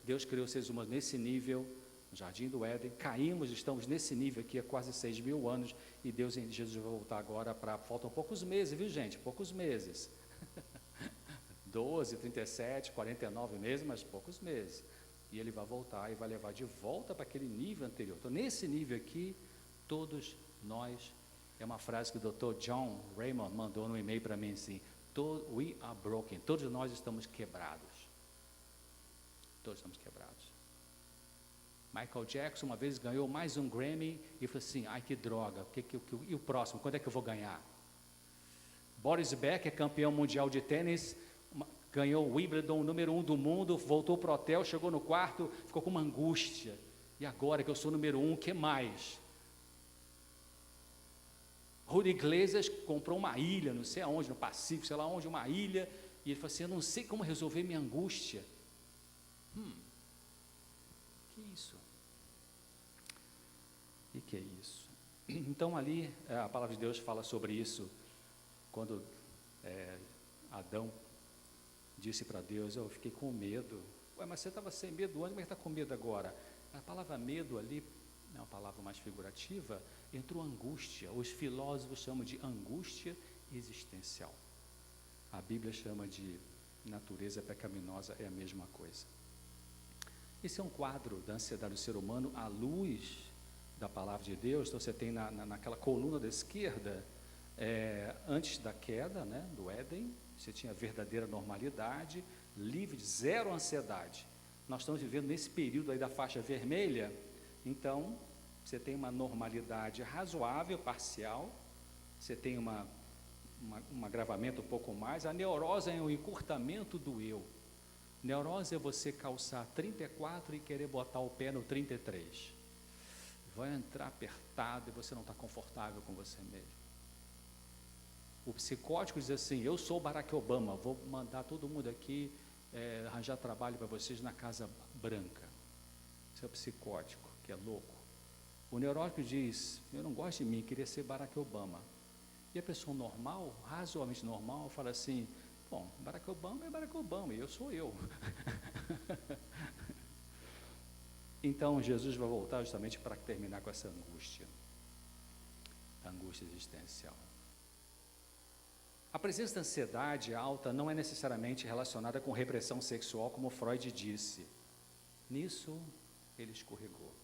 Speaker 8: Deus criou os seres humanos nesse nível, no Jardim do Éden, caímos, estamos nesse nível aqui há quase 6.000 anos, e Jesus vai voltar agora faltam poucos meses, viu gente? Poucos meses. 12, 37, 49 meses, mas poucos meses. E ele vai voltar e vai levar de volta para aquele nível anterior. Então, nesse nível aqui, todos nós, é uma frase que o Dr. John Raymond mandou no e-mail para mim assim, we are broken, todos nós estamos quebrados. Todos estamos quebrados. Michael Jackson uma vez ganhou mais um Grammy e falou assim, ai que droga, e o próximo, quando é que eu vou ganhar? Boris Becker, campeão mundial de tênis, ganhou o Wimbledon, número 1 do mundo, voltou para o hotel, chegou no quarto, ficou com uma angústia. E agora que eu sou número 1, o que mais? Julio Iglesias comprou uma ilha, não sei aonde, no Pacífico, sei lá onde, uma ilha, e ele falou assim, eu não sei como resolver minha angústia. Que isso? E que é isso? Então ali, a palavra de Deus fala sobre isso, quando Adão disse para Deus, eu fiquei com medo. Ué, mas você estava sem medo antes, mas está com medo agora? A palavra medo ali, é uma palavra mais figurativa, entrou angústia. Os filósofos chamam de angústia existencial. A Bíblia chama de natureza pecaminosa, é a mesma coisa. Esse é um quadro da ansiedade do ser humano à luz da palavra de Deus. Então você tem naquela coluna da esquerda, antes da queda, né, do Éden, você tinha verdadeira normalidade, livre de zero ansiedade. Nós estamos vivendo nesse período aí da faixa vermelha, então você tem uma normalidade razoável, parcial, você tem um agravamento um pouco mais. A neurose é um encurtamento do eu. Neurose é você calçar 34 e querer botar o pé no 33. Vai entrar apertado e você não está confortável com você mesmo. O psicótico diz assim, eu sou Barack Obama, vou mandar todo mundo aqui arranjar trabalho para vocês na Casa Branca. Esse é o psicótico, que é louco. O neurótico diz, eu não gosto de mim, queria ser Barack Obama. E a pessoa normal, razoavelmente normal, fala assim, bom, Barack Obama é Barack Obama, e eu sou eu. Então, Jesus vai voltar justamente para terminar com essa angústia, a angústia existencial. A presença da ansiedade alta não é necessariamente relacionada com repressão sexual, como Freud disse. Nisso, ele escorregou.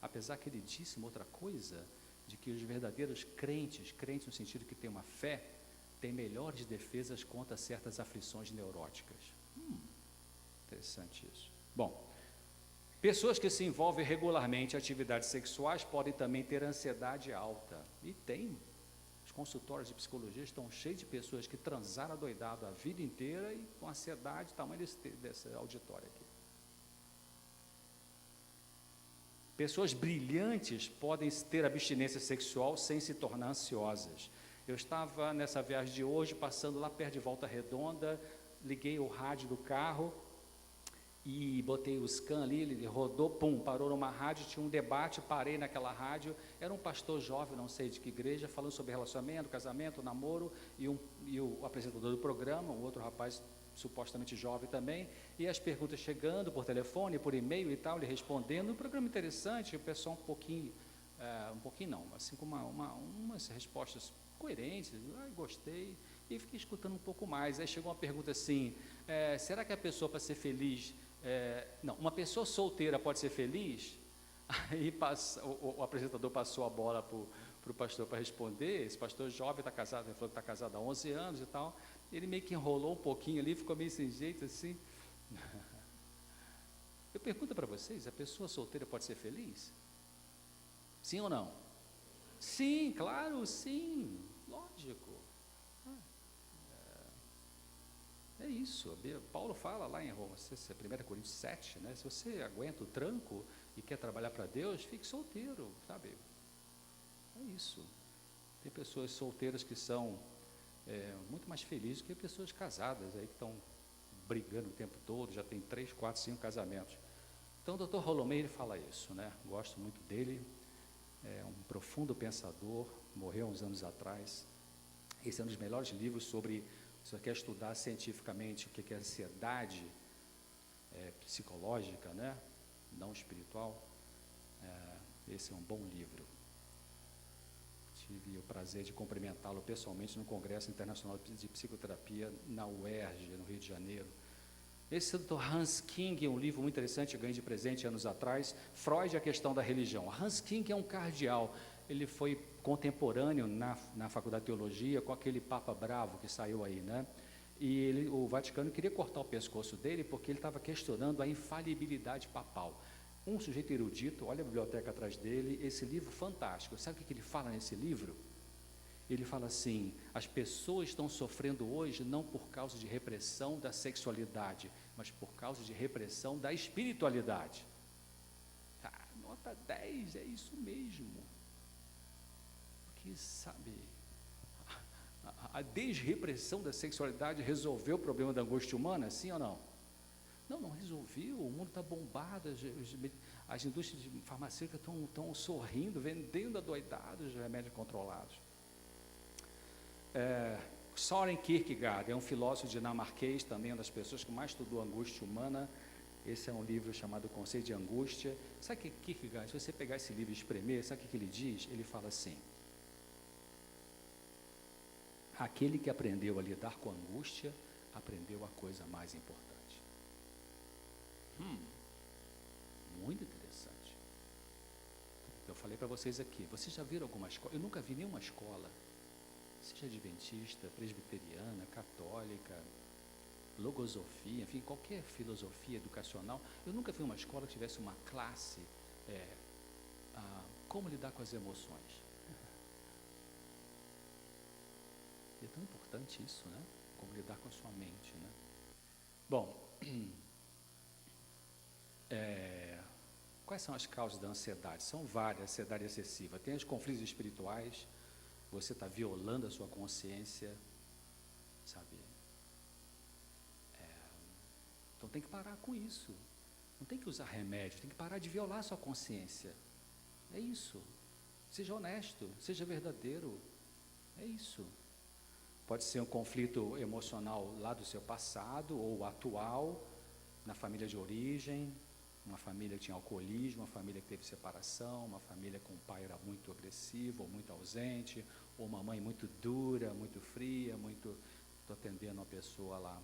Speaker 8: Apesar que ele disse uma outra coisa, de que os verdadeiros crentes no sentido que têm uma fé, têm melhores defesas contra certas aflições neuróticas. Interessante isso. Bom, pessoas que se envolvem regularmente em atividades sexuais podem também ter ansiedade alta. E tem. Os consultórios de psicologia estão cheios de pessoas que transaram adoidado a vida inteira e com ansiedade, tamanho desse auditório aqui. Pessoas brilhantes podem ter abstinência sexual sem se tornar ansiosas. Eu estava nessa viagem de hoje, passando lá perto de Volta Redonda, liguei o rádio do carro e botei o scan ali, ele rodou, pum, parou numa rádio, tinha um debate, parei naquela rádio, era um pastor jovem, não sei de que igreja, falando sobre relacionamento, casamento, namoro, e o apresentador do programa, um outro rapaz supostamente jovem também, e as perguntas chegando por telefone, por e-mail e tal, ele respondendo, um programa interessante, o pessoal um pouquinho não, assim com umas respostas coerentes, gostei, e fiquei escutando um pouco mais, aí chegou uma pergunta assim, será que a pessoa para ser feliz, não, uma pessoa solteira pode ser feliz? Aí o apresentador passou a bola para o pastor para responder, esse pastor jovem está casado, ele falou que está casado há 11 anos e tal, ele meio que enrolou um pouquinho ali, ficou meio sem jeito assim. Eu pergunto para vocês, a pessoa solteira pode ser feliz? Sim ou não? Sim, claro, sim, lógico. É isso, Paulo fala lá em Roma, 1 Coríntios 7, né? Se você aguenta o tranco e quer trabalhar para Deus, fique solteiro, sabe? É isso. Tem pessoas solteiras que são muito mais felizes que pessoas casadas aí que estão brigando o tempo todo, já tem 3, 4, 5 casamentos. Então o Dr. Rollo May, ele fala isso, né? Gosto muito dele, é um profundo pensador, morreu há uns anos atrás. Esse é um dos melhores livros sobre, se você quer estudar cientificamente o que é ansiedade psicológica, né? Não espiritual, esse é um bom livro. Tive o prazer de cumprimentá-lo pessoalmente no Congresso Internacional de Psicoterapia na UERJ, no Rio de Janeiro. Esse do Hans King é um livro muito interessante, eu ganhei de presente anos atrás, Freud e a questão da religião. Hans King é um cardeal, ele foi contemporâneo na Faculdade de Teologia com aquele Papa Bravo que saiu aí, né? E o Vaticano queria cortar o pescoço dele porque ele estava questionando a infalibilidade papal. Um sujeito erudito, olha a biblioteca atrás dele, esse livro fantástico. Sabe o que ele fala nesse livro? Ele fala assim, as pessoas estão sofrendo hoje não por causa de repressão da sexualidade, mas por causa de repressão da espiritualidade. Nota 10, é isso mesmo. Porque, sabe, a desrepressão da sexualidade resolveu o problema da angústia humana, sim ou não? Não resolveu, o mundo está bombado, as indústrias farmacêuticas estão sorrindo, vendendo adoidados os remédios controlados. Søren Kierkegaard é um filósofo dinamarquês, também uma das pessoas que mais estudou a angústia humana. Esse é um livro chamado Conceito de Angústia. Sabe o que Kierkegaard, se você pegar esse livro e espremer, sabe o que ele diz? Ele fala assim, aquele que aprendeu a lidar com a angústia, aprendeu a coisa mais importante. Muito interessante. Eu falei para vocês aqui, vocês já viram alguma escola? Eu nunca vi nenhuma escola, seja adventista, presbiteriana, católica, logosofia, enfim, qualquer filosofia educacional, eu nunca vi uma escola que tivesse uma classe, como lidar com as emoções. E é tão importante isso, né? Como lidar com a sua mente, né? Bom, quais são as causas da ansiedade? São várias, ansiedade excessiva. Tem os conflitos espirituais, você está violando a sua consciência, sabe? Então tem que parar com isso. Não tem que usar remédio, tem que parar de violar a sua consciência. É isso. Seja honesto, seja verdadeiro. É isso. Pode ser um conflito emocional lá do seu passado ou atual, na família de origem, uma família que tinha alcoolismo, uma família que teve separação, uma família com um pai era muito agressivo ou muito ausente, ou uma mãe muito dura, muito fria, estou atendendo uma pessoa lá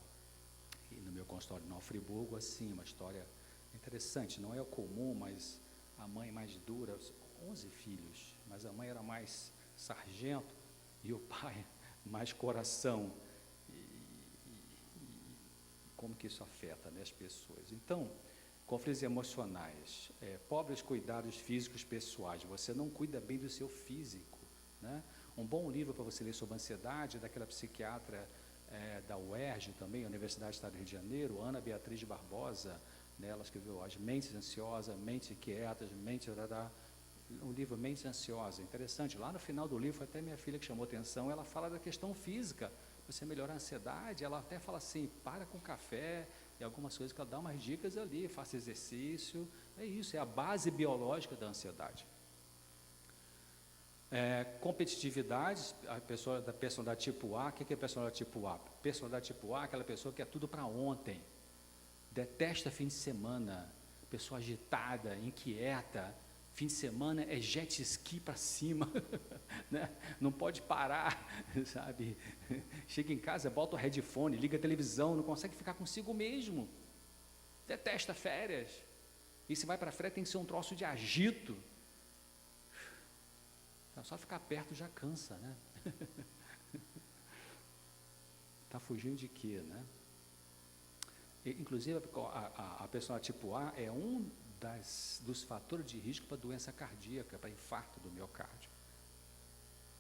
Speaker 8: no meu consultório no Friburgo, assim, uma história interessante, não é o comum, mas a mãe mais dura, 11 filhos, mas a mãe era mais sargento e o pai mais coração, como que isso afeta, né, as pessoas. Então, conflitos emocionais, pobres cuidados físicos pessoais, você não cuida bem do seu físico, né? Um bom livro para você ler sobre ansiedade é daquela psiquiatra da UERJ também, Universidade do Estado do Rio de Janeiro, Ana Beatriz Barbosa, né, ela escreveu As Mentes Ansiosas, Mentes Inquietas, o livro Mentes Ansiosas, interessante. Lá no final do livro, até minha filha que chamou atenção, ela fala da questão física, você melhorar a ansiedade, ela até fala assim, para com café, e algumas coisas que ela dá umas dicas ali, faça exercício, é isso, é a base biológica da ansiedade. Competitividade, a pessoa da personalidade tipo A, o que é personalidade tipo A? Personalidade tipo A é aquela pessoa que é tudo para ontem, detesta fim de semana, pessoa agitada, inquieta, fim de semana é jet ski para cima, né? Não pode parar, sabe? Chega em casa, bota o headphone, liga a televisão, não consegue ficar consigo mesmo, detesta férias, e se vai para férias tem que ser um troço de agito, então, só ficar perto já cansa, né? Está fugindo de quê, né? Inclusive, a pessoa tipo A é um dos fatores de risco para doença cardíaca, para infarto do miocárdio.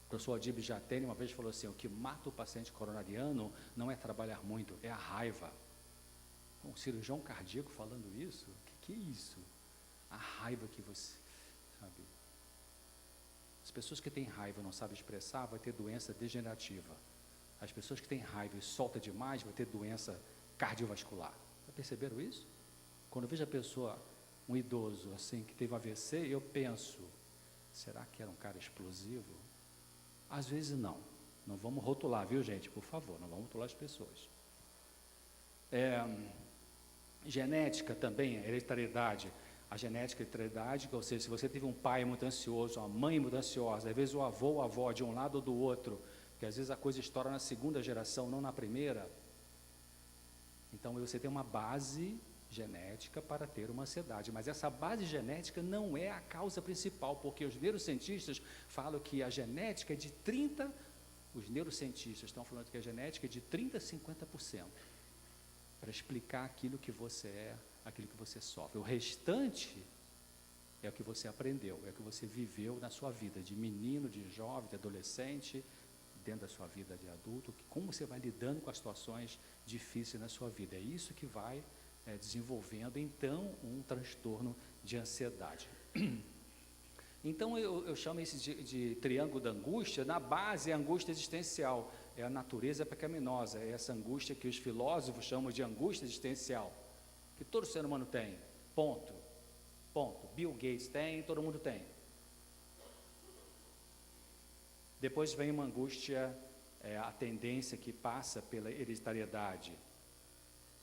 Speaker 8: O professor Adib Jatene uma vez falou assim, o que mata o paciente coronariano não é trabalhar muito, é a raiva. Um cirurgião cardíaco falando isso, o que é isso? A raiva que você, sabe? As pessoas que têm raiva e não sabem expressar, vai ter doença degenerativa. As pessoas que têm raiva e soltam demais, vai ter doença cardiovascular. Já perceberam isso? Quando eu vejo a pessoa, um idoso assim, que teve um AVC, eu penso, será que era um cara explosivo? Às vezes não. Não vamos rotular, viu, gente? Por favor, não vamos rotular as pessoas. Genética também, hereditariedade. A genética e a hereditariedade, ou seja, se você teve um pai muito ansioso, uma mãe muito ansiosa, às vezes o avô ou a avó de um lado ou do outro, que às vezes a coisa estoura na segunda geração, não na primeira. Então você tem uma base genética para ter uma ansiedade, mas essa base genética não é a causa principal, porque os neurocientistas falam que a genética é de 30%, os neurocientistas estão falando que a genética é de 30% a 50%, para explicar aquilo que você é, aquilo que você sofre. O restante é o que você aprendeu, é o que você viveu na sua vida, de menino, de jovem, de adolescente, dentro da sua vida de adulto, como você vai lidando com as situações difíceis na sua vida. É isso que vai desenvolvendo, então, um transtorno de ansiedade. Então, eu chamo isso de triângulo da angústia. Na base é a angústia existencial, é a natureza pecaminosa, é essa angústia que os filósofos chamam de angústia existencial, que todo ser humano tem, ponto. Bill Gates tem, todo mundo tem. Depois vem uma angústia, a tendência que passa pela hereditariedade.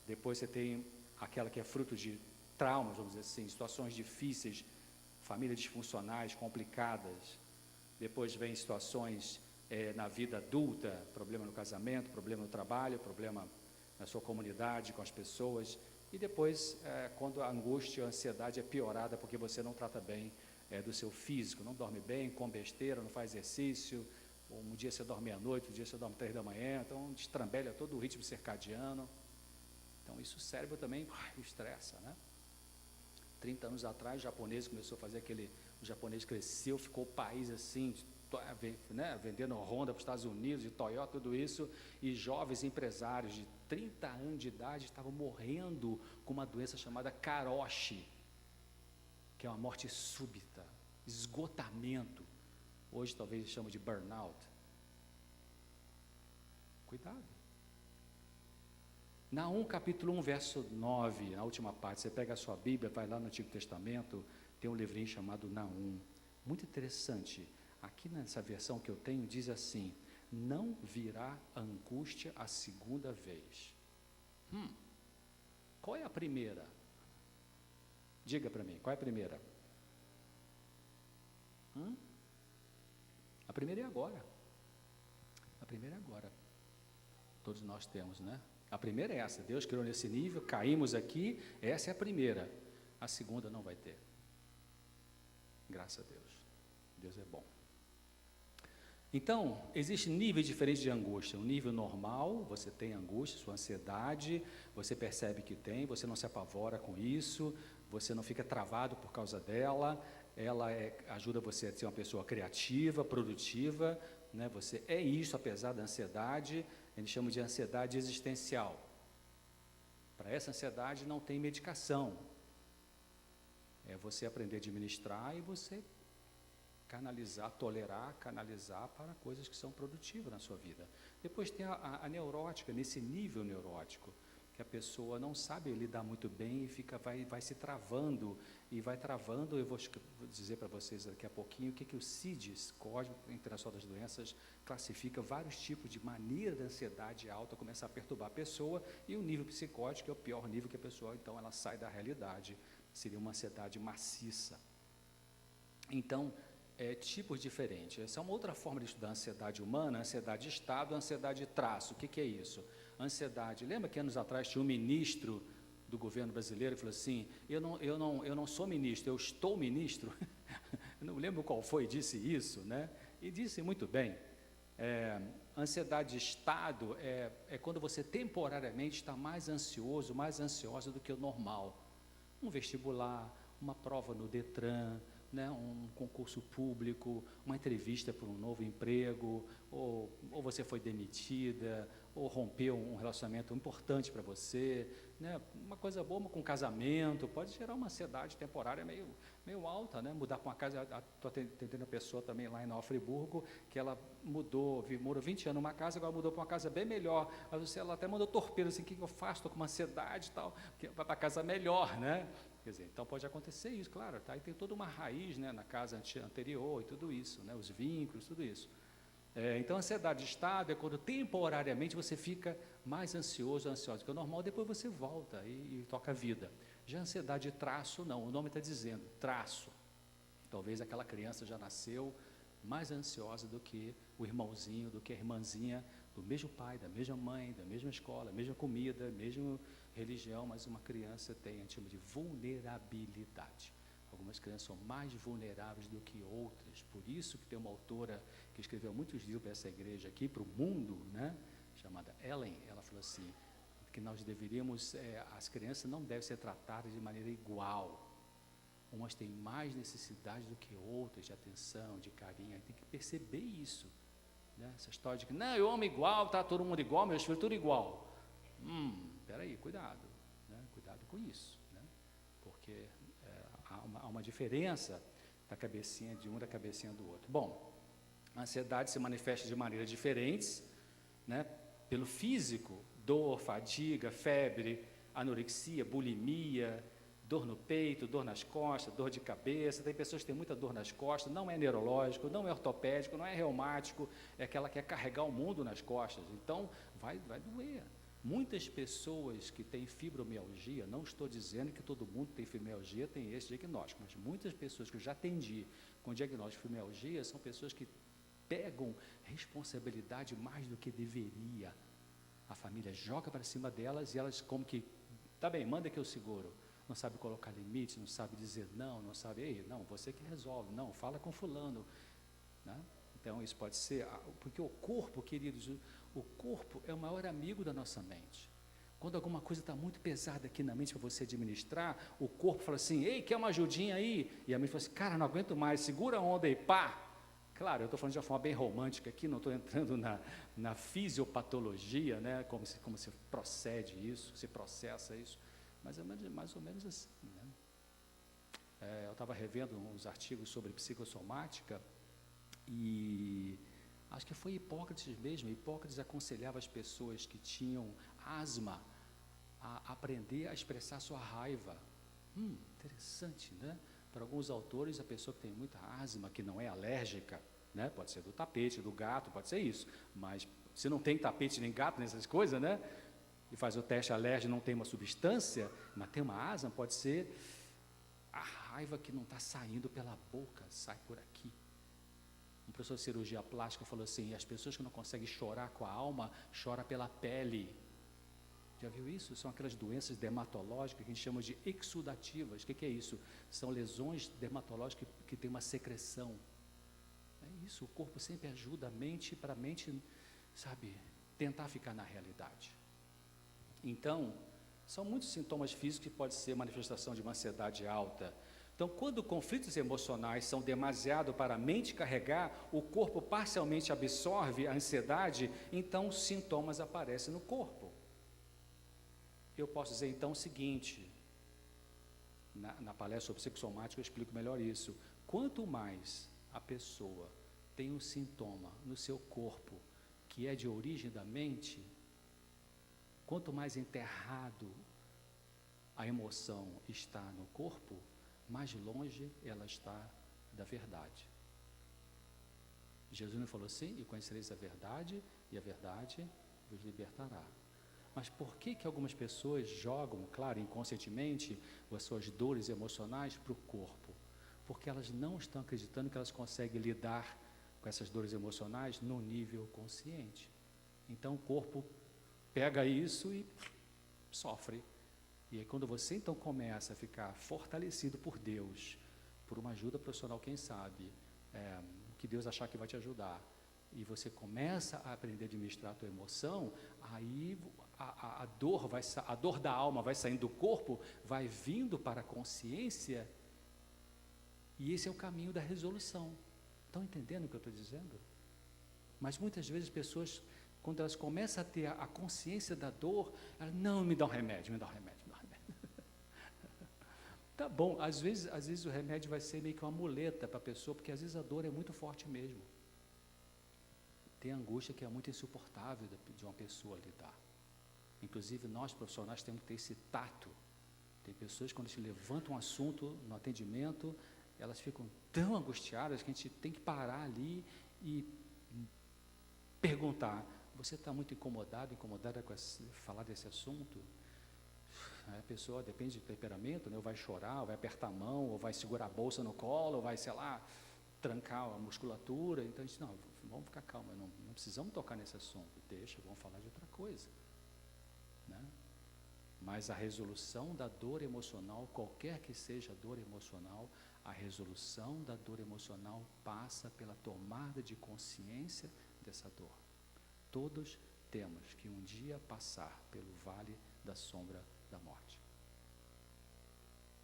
Speaker 8: Depois você tem aquela que é fruto de traumas, vamos dizer assim, situações difíceis, famílias disfuncionais, complicadas. Depois vem situações na vida adulta, problema no casamento, problema no trabalho, problema na sua comunidade, com as pessoas. E depois, quando a angústia e a ansiedade é piorada porque você não trata bem do seu físico, não dorme bem, come besteira, não faz exercício, um dia você dorme à noite, um dia você dorme 3 da manhã, então destrambelha todo o ritmo circadiano. Então isso o cérebro também estressa, né? 30 anos atrás, o japonês começou a fazer o japonês cresceu, ficou o país assim, né, vendendo Honda para os Estados Unidos, de Toyota, tudo isso, e jovens empresários de 30 anos de idade estavam morrendo com uma doença chamada karoshi, que é uma morte súbita, esgotamento. Hoje talvez eles chamam de burnout. Cuidado. Naum capítulo 1, verso 9, na última parte, você pega a sua Bíblia, vai lá no Antigo Testamento, tem um livrinho chamado Naum, muito interessante. Aqui nessa versão que eu tenho diz assim, não virá angústia a segunda vez. Qual é a primeira? Diga para mim, qual é a primeira? A primeira é agora. A primeira é agora. Todos nós temos, né? A primeira é essa, Deus criou nesse nível, caímos aqui, essa é a primeira. A segunda não vai ter. Graças a Deus. Deus é bom. Então, existem níveis diferentes de angústia. Um nível normal, você tem angústia, sua ansiedade, você percebe que tem, você não se apavora com isso, você não fica travado por causa dela, ela ajuda você a ser uma pessoa criativa, produtiva, né? Você é isso apesar da ansiedade, a gente chama de ansiedade existencial. Para essa ansiedade não tem medicação. É você aprender a administrar e você canalizar, tolerar, canalizar para coisas que são produtivas na sua vida. Depois tem a neurótica, nesse nível neurótico, que a pessoa não sabe lidar muito bem e vai se travando, e vai travando. Eu vou dizer para vocês daqui a pouquinho o que o CIDS, Código Internacional das Doenças, classifica vários tipos de maneira da ansiedade alta começar a perturbar a pessoa, e o nível psicótico é o pior nível que a pessoa, então, ela sai da realidade, seria uma ansiedade maciça. Então, tipos diferentes. Essa é uma outra forma de estudar a ansiedade humana, ansiedade de estado, ansiedade de traço. O que é isso? Ansiedade. Lembra que anos atrás tinha um ministro do governo brasileiro que falou assim: eu não sou ministro, eu estou ministro. Eu não lembro qual foi, disse isso, né? E disse muito bem. Ansiedade de estado é quando você temporariamente está mais ansioso, mais ansiosa do que o normal. Um vestibular, uma prova no Detran, né, um concurso público, uma entrevista para um novo emprego, ou você foi demitida, ou rompeu um relacionamento importante para você, né, uma coisa boa com casamento, pode gerar uma ansiedade temporária meio alta, né, mudar para uma casa. Estou atendendo a pessoa também lá em Nova Friburgo, que ela morou 20 anos numa casa, agora mudou para uma casa bem melhor, ela até mandou torpedo, assim, o que eu faço, estou com uma ansiedade e tal, vai para a casa melhor, né? Quer dizer, então pode acontecer isso, claro, tá? E tem toda uma raiz, né, na casa anterior e tudo isso, né, os vínculos, tudo isso. Então, a ansiedade de estado é quando temporariamente você fica mais ansioso, ansiosa, que é normal, depois você volta e toca a vida. Já a ansiedade de traço, não, o nome está dizendo, traço. Talvez aquela criança já nasceu mais ansiosa do que o irmãozinho, do que a irmãzinha, do mesmo pai, da mesma mãe, da mesma escola, mesma comida, mesma religião, mas uma criança tem, a gente chama de vulnerabilidade. Algumas crianças são mais vulneráveis do que outras, por isso que tem uma autora que escreveu muitos livros para essa igreja aqui, para o mundo, né, chamada Ellen, ela falou assim, que nós deveríamos, as crianças não devem ser tratadas de maneira igual, umas têm mais necessidade do que outras, de atenção, de carinho, tem que perceber isso, né, essa história de que, não, eu amo igual, tá todo mundo igual, meus filhos tudo igual, peraí, cuidado, né, cuidado com isso, né, porque há uma diferença da cabecinha de um da cabecinha do outro. Bom, a ansiedade se manifesta de maneiras diferentes, né, pelo físico, dor, fadiga, febre, anorexia, bulimia, dor no peito, dor nas costas, dor de cabeça. Tem pessoas que têm muita dor nas costas, não é neurológico, não é ortopédico, não é reumático, é que ela quer carregar o mundo nas costas, então vai doer. Muitas pessoas que têm fibromialgia, não estou dizendo que todo mundo que tem fibromialgia tem esse diagnóstico, mas muitas pessoas que eu já atendi com diagnóstico de fibromialgia são pessoas que pegam responsabilidade mais do que deveria. A família joga para cima delas e elas como que, tá bem, manda que eu seguro. Não sabe colocar limites, não sabe dizer não, não sabe, ei, não, você que resolve, não, fala com fulano, né? Então isso pode ser, porque o corpo, queridos, o corpo é o maior amigo da nossa mente. Quando alguma coisa está muito pesada aqui na mente para você administrar, o corpo fala assim, ei, quer uma ajudinha aí? E a mente fala assim, cara, não aguento mais, segura a onda e pá! Claro, eu estou falando de uma forma bem romântica aqui, não estou entrando na fisiopatologia, né, como se procede isso, se processa isso, mas é mais ou menos assim, né? Eu estava revendo uns artigos sobre psicossomática e acho que foi Hipócrates mesmo. Hipócrates aconselhava as pessoas que tinham asma a aprender a expressar sua raiva. Interessante, né? Para alguns autores, a pessoa que tem muita asma, que não é alérgica, né? Pode ser do tapete, do gato, pode ser isso, mas se não tem tapete nem gato nessas coisas, né? E faz o teste alérgico, não tem uma substância, mas tem uma asma, pode ser a raiva que não está saindo pela boca, sai por aqui. Um professor de cirurgia plástica falou assim, as pessoas que não conseguem chorar com a alma, choram pela pele. Já viu isso? São aquelas doenças dermatológicas que a gente chama de exudativas. O que é isso? São lesões dermatológicas que têm uma secreção. É isso, o corpo sempre ajuda a mente para a mente, sabe, tentar ficar na realidade. Então, são muitos sintomas físicos que podem ser manifestação de uma ansiedade alta. Então, quando conflitos emocionais são demasiado para a mente carregar, o corpo parcialmente absorve a ansiedade, então os sintomas aparecem no corpo. Eu posso dizer então o seguinte, na palestra sobre psicossomática eu explico melhor isso. Quanto mais a pessoa tem um sintoma no seu corpo que é de origem da mente, quanto mais enterrado a emoção está no corpo, mais longe ela está da verdade. Jesus não falou assim, e conhecereis a verdade vos libertará. Mas por que algumas pessoas jogam, claro, inconscientemente, as suas dores emocionais para o corpo? Porque elas não estão acreditando que elas conseguem lidar com essas dores emocionais no nível consciente. Então o corpo pega isso e sofre. E aí quando você então começa a ficar fortalecido por Deus, por uma ajuda profissional, quem sabe, que Deus achar que vai te ajudar, e você começa a aprender a administrar a tua emoção, aí a dor da alma vai saindo do corpo, vai vindo para a consciência, e esse é o caminho da resolução. Estão entendendo o que eu estou dizendo? Mas muitas vezes as pessoas, quando elas começam a ter a consciência da dor, elas, não, me dá um remédio, me dá um remédio. Tá bom, às vezes o remédio vai ser meio que uma muleta para a pessoa, porque às vezes a dor é muito forte mesmo. Tem angústia que é muito insuportável de uma pessoa lidar. Inclusive nós profissionais temos que ter esse tato. Tem pessoas que quando se levanta um assunto no atendimento, elas ficam tão angustiadas que a gente tem que parar ali e perguntar, você está muito incomodada com falar desse assunto? A pessoa, depende do temperamento, né? Ou vai chorar, ou vai apertar a mão, ou vai segurar a bolsa no colo, ou vai, sei lá, trancar a musculatura. Então a gente, não, vamos ficar calma, não precisamos tocar nesse assunto, deixa, vamos falar de outra coisa, né? Mas a resolução da dor emocional, qualquer que seja a dor emocional, a resolução da dor emocional passa pela tomada de consciência dessa dor. Todos temos que um dia passar pelo vale da sombra da morte.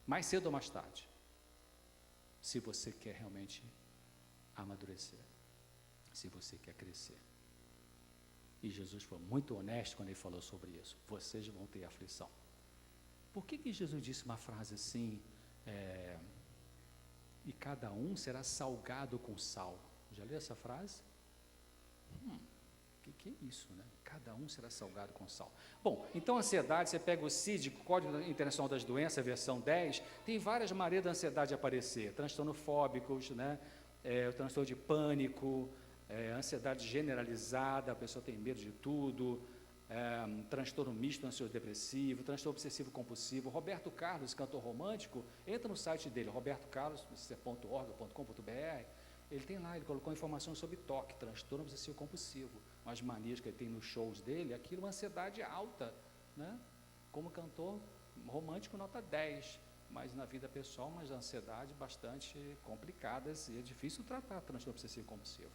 Speaker 8: Mais cedo ou mais tarde, se você quer realmente amadurecer, se você quer crescer. E Jesus foi muito honesto quando ele falou sobre isso. Vocês vão ter aflição. Por que Jesus disse uma frase assim, e cada um será salgado com sal? Já leu essa frase? O que é isso, né? Cada um será salgado com sal. Bom, então a ansiedade, você pega o CID, Código Internacional das Doenças, versão 10, tem várias maneiras da ansiedade aparecer. Transtorno fóbicos, né? O transtorno de pânico, ansiedade generalizada, a pessoa tem medo de tudo, transtorno misto ansioso-depressivo, transtorno obsessivo-compulsivo. Roberto Carlos, cantor romântico, entra no site dele, robertocarlos.org.com.br, ele tem lá, ele colocou informações sobre TOC, transtorno obsessivo-compulsivo, as manias que ele tem nos shows dele, aquilo é uma ansiedade alta, né? Como cantor romântico, nota 10, mas na vida pessoal, umas ansiedades bastante complicadas, e é difícil tratar transtorno obsessivo-compulsivo.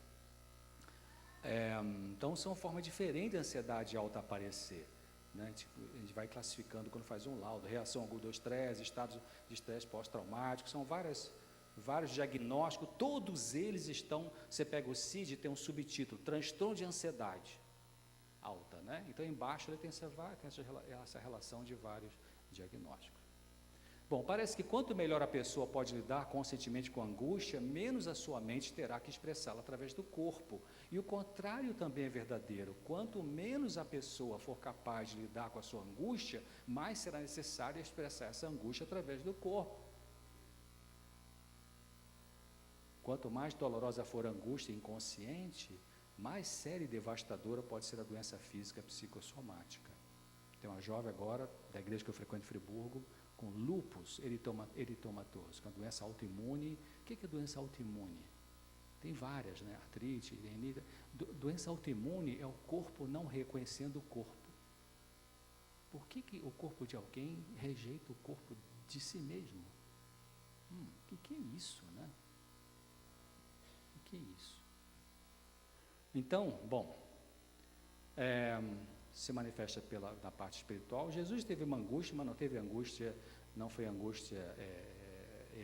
Speaker 8: Então, são formas diferentes de ansiedade alta aparecer, né? A gente vai classificando quando faz um laudo, reação aguda ao estresse, estados de estresse pós-traumático, são vários diagnósticos, todos eles estão, você pega o CID, tem um subtítulo, transtorno de ansiedade alta, né? Então embaixo ele tem essa relação de vários diagnósticos. Bom, parece que quanto melhor a pessoa pode lidar conscientemente com a angústia, menos a sua mente terá que expressá-la através do corpo. E o contrário também é verdadeiro. Quanto menos a pessoa for capaz de lidar com a sua angústia, mais será necessário expressar essa angústia através do corpo. Quanto mais dolorosa for a angústia inconsciente, mais séria e devastadora pode ser a doença física psicossomática. Tem uma jovem agora, da igreja que eu frequento em Friburgo, com lúpus eritomatoso, com a doença autoimune. O que é doença autoimune? Tem várias, né? Artrite, rinite. Doença autoimune é o corpo não reconhecendo o corpo. Por que o corpo de alguém rejeita o corpo de si mesmo? O que é isso, né? O que é isso? Então, bom, se manifesta na parte espiritual. Jesus teve uma angústia, mas não teve angústia, não foi angústia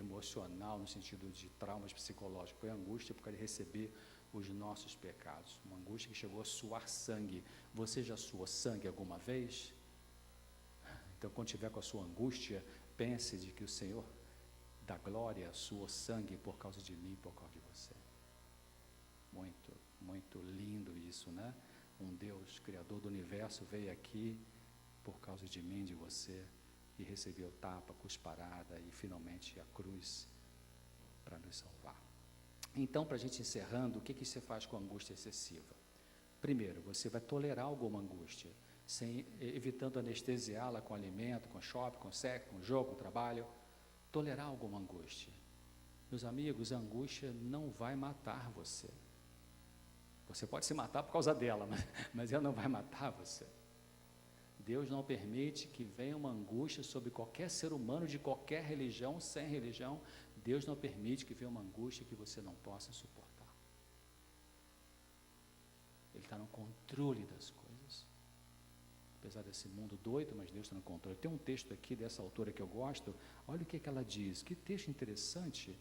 Speaker 8: emocional, no sentido de traumas psicológicos, foi angústia por causa de receber os nossos pecados, uma angústia que chegou a suar sangue. Você já suou sangue alguma vez? Então, quando tiver com a sua angústia, pense de que o Senhor da glória suou sangue por causa de mim, por causa de você. Muito, muito lindo isso, né? Um Deus, Criador do universo, veio aqui por causa de mim, de você, e recebeu tapa, cusparada e finalmente a cruz para nos salvar. Então, para a gente encerrando, o que você faz com a angústia excessiva? Primeiro, você vai tolerar alguma angústia, evitando anestesiá-la com alimento, com shopping, com sexo, com jogo, com trabalho. Tolerar alguma angústia. Meus amigos, a angústia não vai matar você. Você pode se matar por causa dela, mas ela não vai matar você. Deus não permite que venha uma angústia sobre qualquer ser humano, de qualquer religião, sem religião. Deus não permite que venha uma angústia que você não possa suportar. Ele está no controle das coisas. Apesar desse mundo doido, mas Deus está no controle. Tem um texto aqui dessa autora que eu gosto, olha o que ela diz, que texto interessante.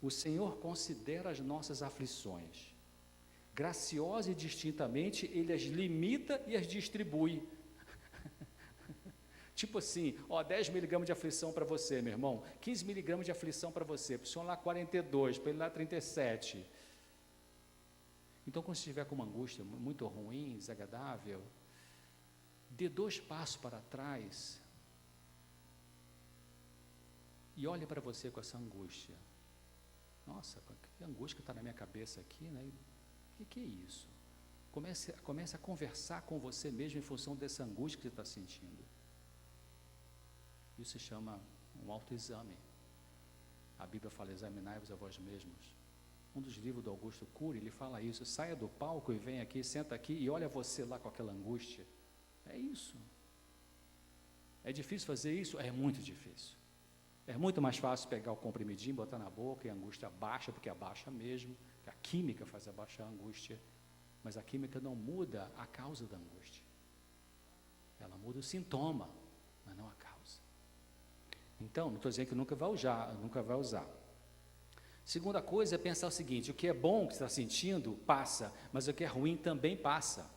Speaker 8: O Senhor considera as nossas aflições. Graciosa e distintamente, Ele as limita e as distribui. Tipo assim, 10 miligramas de aflição para você, meu irmão, 15 miligramas de aflição para você, para o senhor lá 42, para ele lá 37. Então, quando você estiver com uma angústia muito ruim, desagradável, dê 2 passos para trás e olhe para você com essa angústia. Nossa, que angústia que está na minha cabeça aqui, né? O que é isso? Comece a conversar com você mesmo em função dessa angústia que você está sentindo. Isso se chama um autoexame. A Bíblia fala, examinai-vos a vós mesmos. Um dos livros do Augusto Cury, ele fala isso, saia do palco e vem aqui, senta aqui e olha você lá com aquela angústia. É isso. É difícil fazer isso? É muito difícil. É muito mais fácil pegar o comprimidinho, botar na boca e a angústia baixa, porque abaixa mesmo, a química faz abaixar a angústia, mas a química não muda a causa da angústia. Ela muda o sintoma, mas não a causa. Então, não estou dizendo que nunca vai usar. Segunda coisa é pensar o seguinte, o que é bom que você está sentindo, passa, mas o que é ruim também passa.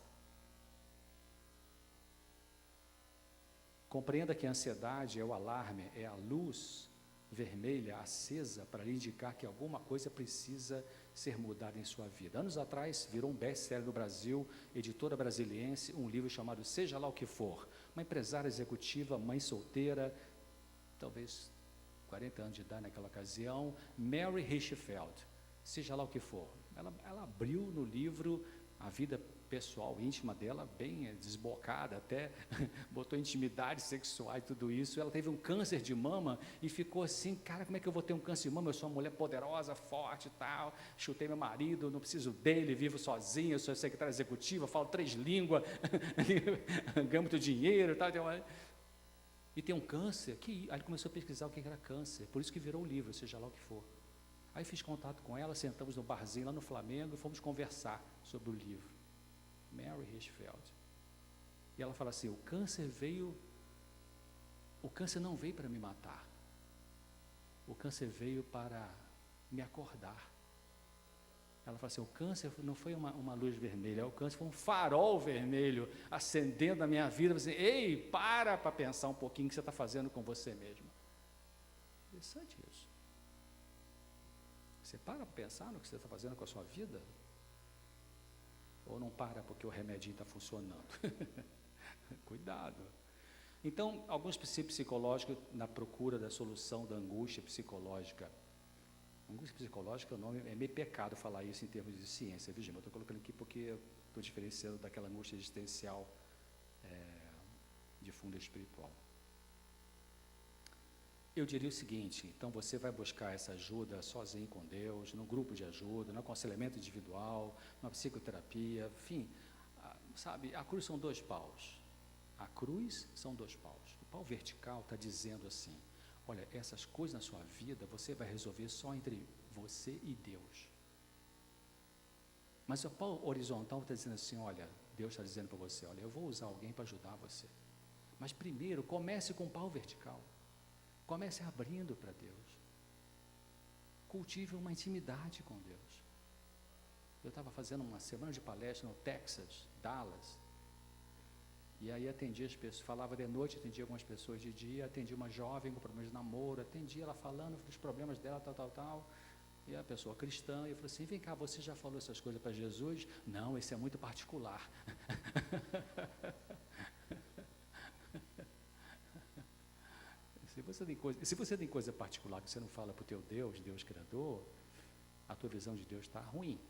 Speaker 8: Compreenda que a ansiedade é o alarme, é a luz vermelha acesa para lhe indicar que alguma coisa precisa ser mudada em sua vida. Anos atrás, virou um best-seller no Brasil, editora brasiliense, um livro chamado Seja Lá o Que For. Uma empresária executiva, mãe solteira, talvez 40 anos de idade naquela ocasião, Mary Hirschfeld, seja lá o que for. Ela abriu no livro a vida pessoal, íntima dela, bem desbocada, até botou intimidade sexual e tudo isso. Ela teve um câncer de mama e ficou assim, cara, como é que eu vou ter um câncer de mama? Eu sou uma mulher poderosa, forte e tal, chutei meu marido, não preciso dele, vivo sozinha, eu sou secretária executiva, falo 3 línguas, ganho muito dinheiro e tal. E tem um câncer, aí ele começou a pesquisar o que era câncer, por isso que virou o livro, seja lá o que for. Aí fiz contato com ela, sentamos no barzinho lá no Flamengo e fomos conversar sobre o livro. Mary Hirschfeld. E ela fala assim, o câncer não veio para me matar, o câncer veio para me acordar. Ela fala assim, o câncer não foi uma luz vermelha, o câncer foi um farol vermelho acendendo na minha vida. Assim, ei, para pensar um pouquinho o que você está fazendo com você mesmo. Interessante isso. Você para pensar no que você está fazendo com a sua vida? Ou não para porque o remedinho está funcionando? Cuidado. Então, alguns princípios psicológicos na procura da solução da angústia psicológica. Angústia psicológica, o nome é meio pecado falar isso em termos de ciência, viu, gente? Eu estou colocando aqui porque eu estou diferenciando daquela angústia existencial de fundo espiritual. Eu diria o seguinte, então você vai buscar essa ajuda sozinho com Deus, num grupo de ajuda, no aconselhamento individual, na psicoterapia, enfim, sabe, a cruz são 2 paus. A cruz são 2 paus. O pau vertical está dizendo assim, olha, essas coisas na sua vida você vai resolver só entre você e Deus. Mas a pau horizontal está dizendo assim, olha, Deus está dizendo para você, olha, eu vou usar alguém para ajudar você. Mas primeiro, comece com o pau vertical. Comece abrindo para Deus. Cultive uma intimidade com Deus. Eu estava fazendo uma semana de palestra no Texas, Dallas, e aí atendi as pessoas, falava de noite, atendi algumas pessoas de dia, atendi uma jovem com problemas de namoro, atendi ela falando dos problemas dela, tal, e a pessoa cristã, e eu falei assim, vem cá, você já falou essas coisas para Jesus? Não, esse é muito particular. Se você tem coisa particular que você não fala para o teu Deus, Deus Criador, a tua visão de Deus está ruim.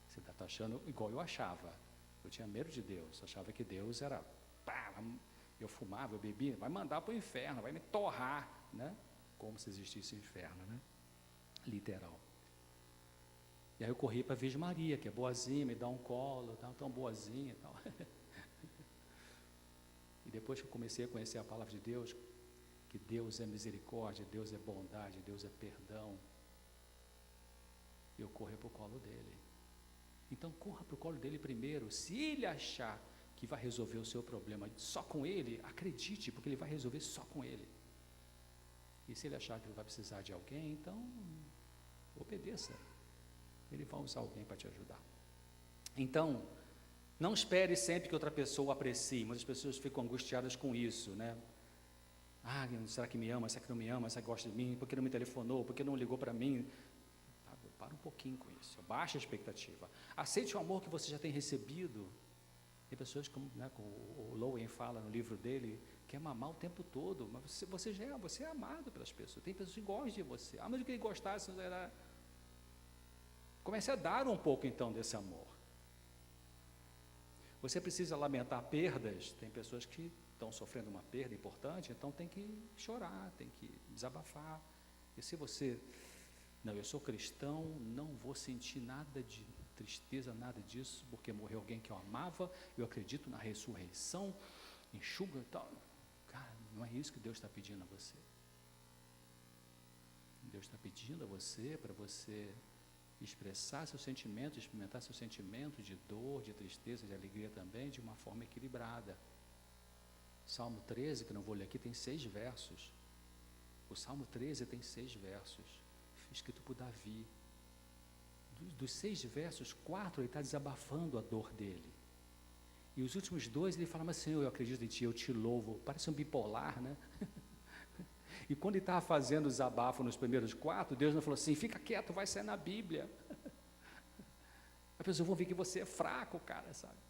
Speaker 8: Você está achando igual eu achava. Eu tinha medo de Deus, achava que Deus era, pá, eu fumava, eu bebia, vai mandar para o inferno, vai me torrar, né? Como se existisse inferno, né? Literal. E aí eu corri para a Virgem Maria, que é boazinha, me dá um colo, tão boazinha e tal. E depois que eu comecei a conhecer a palavra de Deus, que Deus é misericórdia, Deus é bondade, Deus é perdão, eu corri para o colo dele. Então corra para o colo dele primeiro. Se ele achar que vai resolver o seu problema só com ele, acredite, porque ele vai resolver só com ele. E se ele achar que ele vai precisar de alguém, então obedeça. Ele vai usar alguém para te ajudar. Então, não espere sempre que outra pessoa aprecie. Muitas pessoas ficam angustiadas com isso, né? Ah, será que me ama? Será que não me ama? Será que gosta de mim? Por que não me telefonou? Por que não ligou para mim? Para um pouquinho com isso, baixa a expectativa. Aceite o amor que você já tem recebido. Tem pessoas, como o Lowen fala no livro dele, que é mamar o tempo todo, mas você é amado pelas pessoas. Tem pessoas que gostam de você. Ah, mas eu queria gostar, se não era... Comece a dar um pouco então desse amor. Você precisa lamentar perdas. Tem pessoas que estão sofrendo uma perda importante, então tem que chorar, tem que desabafar. E se você... Não, eu sou cristão, não vou sentir nada de tristeza, nada disso, porque morreu alguém que eu amava, eu acredito na ressurreição, enxuga e tal. Cara, não é isso que Deus está pedindo a você. Deus está pedindo a você, para você expressar seus sentimentos, experimentar seus sentimentos de dor, de tristeza, de alegria também, de uma forma equilibrada. Salmo 13, que eu não vou ler aqui, tem 6 versos. O Salmo 13 tem 6 versos. Escrito por Davi. Dos 6 versos, 4 ele está desabafando a dor dele. E os últimos 2 ele fala, mas Senhor, eu acredito em Ti, eu Te louvo. Parece um bipolar, né? E quando ele estava fazendo o desabafo nos primeiros 4, Deus não falou assim, fica quieto, vai sair na Bíblia. As pessoas vão ver que você é fraco, cara, sabe?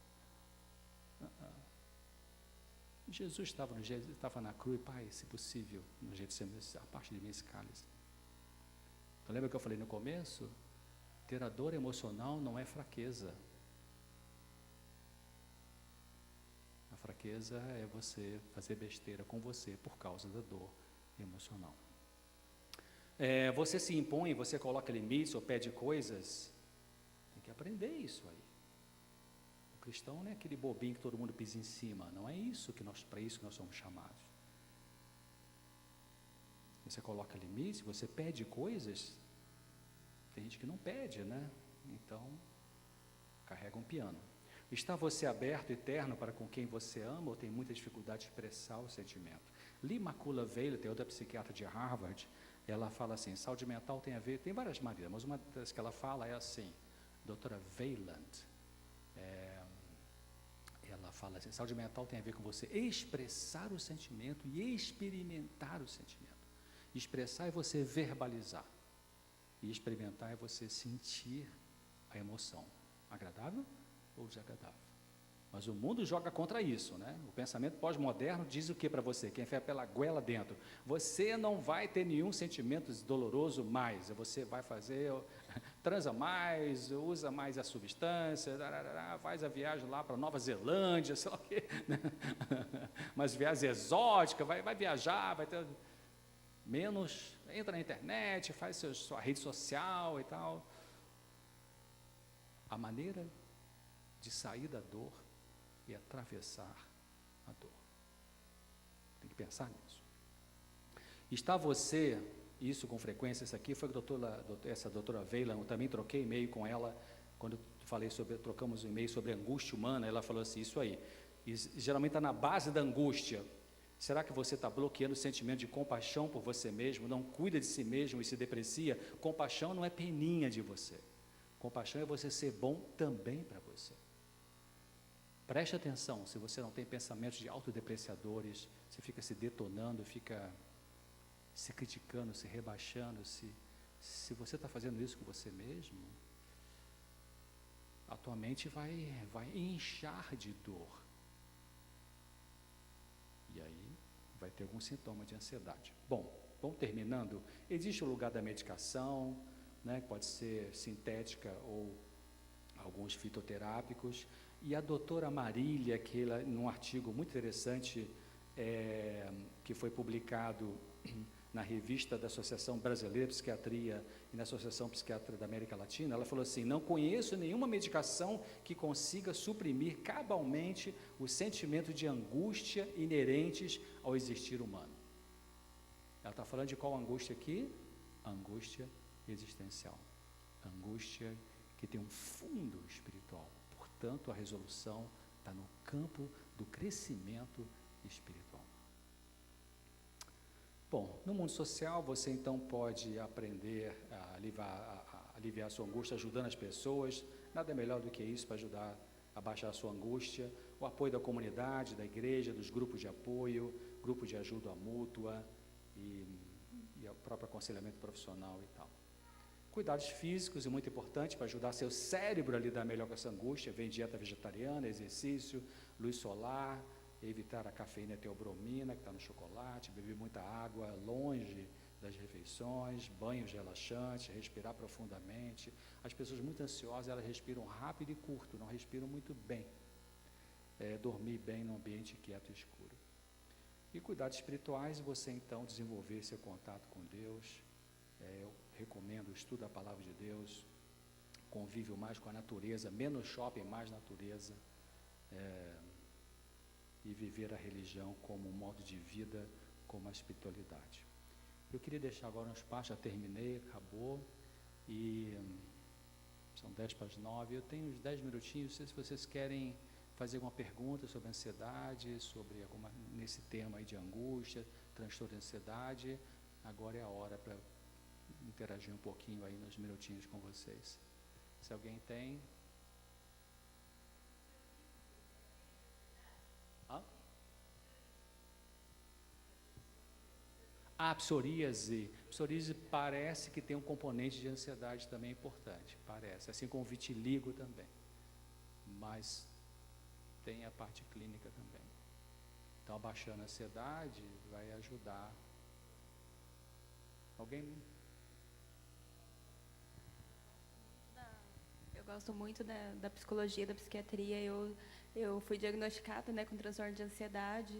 Speaker 8: Jesus estava na cruz, Pai, se possível, no jeito de ser, a parte de mim esse cálice. Então, lembra que eu falei no começo? Ter a dor emocional não é fraqueza. A fraqueza é você fazer besteira com você por causa da dor emocional. Você se impõe, você coloca limites ou pede coisas, tem que aprender isso aí. O cristão não é aquele bobinho que todo mundo pisa em cima, não é isso para isso que nós somos chamados. Você coloca limites, você pede coisas, tem gente que não pede, né? Então, carrega um piano. Está você aberto e terno para com quem você ama ou tem muita dificuldade de expressar o sentimento? Lee Makula Vale, tem outra psiquiatra de Harvard, ela fala assim, saúde mental tem a ver, tem várias maneiras, mas uma das que ela fala é assim, doutora Veiland, ela fala assim, saúde mental tem a ver com você expressar o sentimento e experimentar o sentimento. Expressar é você verbalizar. E experimentar é você sentir a emoção. Agradável ou desagradável? Mas o mundo joga contra isso, né? O pensamento pós-moderno diz o que para você? Quem foi pela goela dentro. Você não vai ter nenhum sentimento doloroso mais. Você vai fazer, transa mais, usa mais a substância, faz a viagem lá para Nova Zelândia, sei lá o quê. Mas viagem exótica, vai viajar, vai ter... menos, entra na internet, faz sua rede social e tal. A maneira de sair da dor e atravessar a dor. Tem que pensar nisso. Está você, isso com frequência, isso aqui foi essa doutora Veilan, eu também troquei e-mail com ela Quando eu falei trocamos um e-mail sobre angústia humana, ela falou assim, isso aí, e geralmente está na base da angústia. Será que você está bloqueando o sentimento de compaixão por você mesmo, não cuida de si mesmo e se deprecia? Compaixão não é peninha de você. Compaixão é você ser bom também para você. Preste atenção, se você não tem pensamentos de autodepreciadores, você fica se detonando, fica se criticando, se rebaixando, se você está fazendo isso com você mesmo, a tua mente vai inchar de dor. E aí vai ter algum sintoma de ansiedade. Bom, vamos terminando. Existe o lugar da medicação, né, que pode ser sintética ou alguns fitoterápicos. E a doutora Marília, que ela, num artigo muito interessante, que foi publicado na revista da Associação Brasileira de Psiquiatria e na Associação Psiquiatra da América Latina, ela falou assim, não conheço nenhuma medicação que consiga suprimir cabalmente o sentimento de angústia inerentes ao existir humano. Ela está falando de qual angústia aqui? Angústia existencial. Angústia que tem um fundo espiritual. Portanto, a resolução está no campo do crescimento espiritual. Bom, no mundo social, você então pode aprender a aliviar a sua angústia ajudando as pessoas. Nada melhor do que isso para ajudar a baixar a sua angústia. O apoio da comunidade, da igreja, dos grupos de apoio, grupo de ajuda mútua e o próprio aconselhamento profissional e tal. Cuidados físicos é muito importante para ajudar seu cérebro a lidar melhor com essa angústia. Vem dieta vegetariana, exercício, luz solar, evitar a cafeína e a teobromina que está no chocolate, beber muita água longe das refeições, banhos relaxantes, respirar profundamente. As pessoas muito ansiosas, elas respiram rápido e curto, não respiram muito bem. Dormir bem num ambiente quieto e escuro. E cuidados espirituais, você então desenvolver seu contato com Deus. Eu recomendo o estudo da Palavra de Deus, convívio mais com a natureza, menos shopping, mais natureza, e viver a religião como um modo de vida, como a espiritualidade. Eu queria deixar agora um espaço, já terminei, acabou, e são 10:09, eu tenho uns 10 minutinhos, não sei se vocês querem fazer alguma pergunta sobre ansiedade, sobre nesse tema aí de angústia, transtorno de ansiedade. Agora é a hora para interagir um pouquinho aí nos minutinhos com vocês. Se alguém tem. A psoríase. Psoríase parece que tem um componente de ansiedade também importante, parece, assim como o vitiligo também, mas tem a parte clínica também. Então, abaixando a ansiedade vai ajudar. Alguém?
Speaker 9: Eu gosto muito da psicologia, da psiquiatria. Eu fui diagnosticada, né, com transtorno de ansiedade,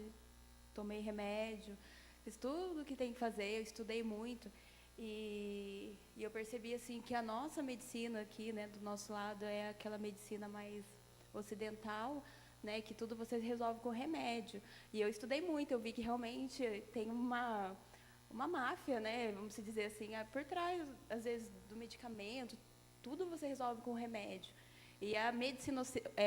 Speaker 9: tomei remédio, fiz tudo o que tem que fazer, eu estudei muito. E eu percebi assim que a nossa medicina aqui, né, do nosso lado, é aquela medicina mais ocidental, né, que tudo você resolve com remédio. E eu estudei muito, eu vi que realmente tem uma máfia, né, vamos dizer assim, por trás, às vezes, do medicamento, tudo você resolve com remédio. E a medicina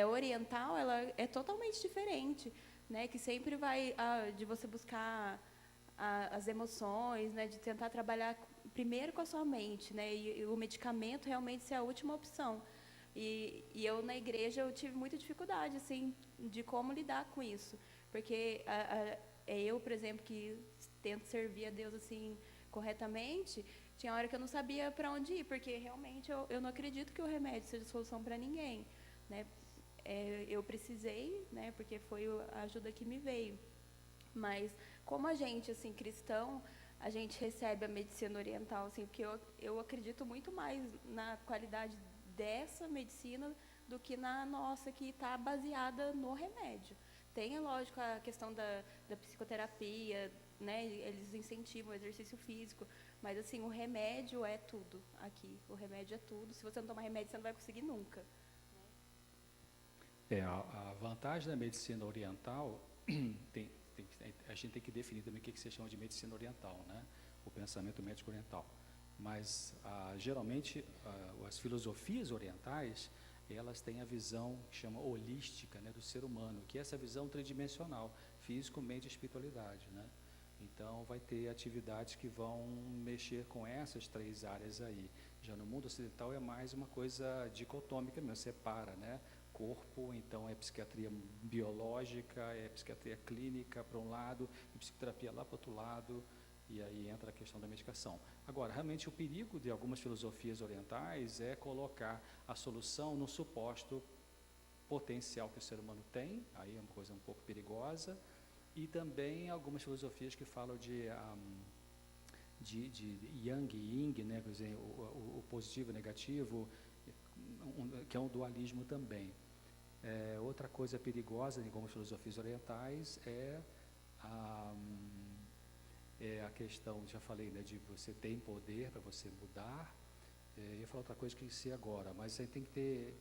Speaker 9: oriental, ela é totalmente diferente, né, que sempre vai de você buscar as emoções, né, de tentar trabalhar primeiro com a sua mente, né, e o medicamento realmente ser a última opção. E eu, na igreja, eu tive muita dificuldade, assim, de como lidar com isso. Porque eu, por exemplo, que tento servir a Deus, assim, corretamente, tinha hora que eu não sabia para onde ir, porque realmente eu não acredito que o remédio seja solução para ninguém, né. Eu precisei, né, porque foi a ajuda que me veio. Mas, como a gente, assim, cristão, a gente recebe a medicina oriental, assim, porque eu acredito muito mais na qualidade dessa medicina do que na nossa, que está baseada no remédio. Tem, lógico, a questão da psicoterapia, né, eles incentivam o exercício físico, mas, assim, o remédio é tudo aqui. O remédio é tudo. Se você não tomar remédio, você não vai conseguir nunca.
Speaker 8: A vantagem da medicina oriental, a gente tem que definir também o que se chama de medicina oriental, né? O pensamento médico oriental. Mas, geralmente, as filosofias orientais, elas têm a visão que chama holística, né, do ser humano, que é essa visão tridimensional, físico, mente e espiritualidade, né? Então, vai ter atividades que vão mexer com essas três áreas aí. Já no mundo ocidental é mais uma coisa dicotômica mesmo, separa, né? Corpo, então é psiquiatria biológica, é psiquiatria clínica para um lado, e psicoterapia lá para o outro lado, e aí entra a questão da medicação. Agora, realmente o perigo de algumas filosofias orientais é colocar a solução no suposto potencial que o ser humano tem, aí é uma coisa um pouco perigosa, e também algumas filosofias que falam de yang e yin, né, quer dizer, o positivo e o negativo, que é um dualismo também. Outra coisa perigosa em algumas filosofias orientais é a questão, já falei, né, de você ter poder para você mudar. Eu ia falar outra coisa que eu esqueci agora, mas você tem que ter,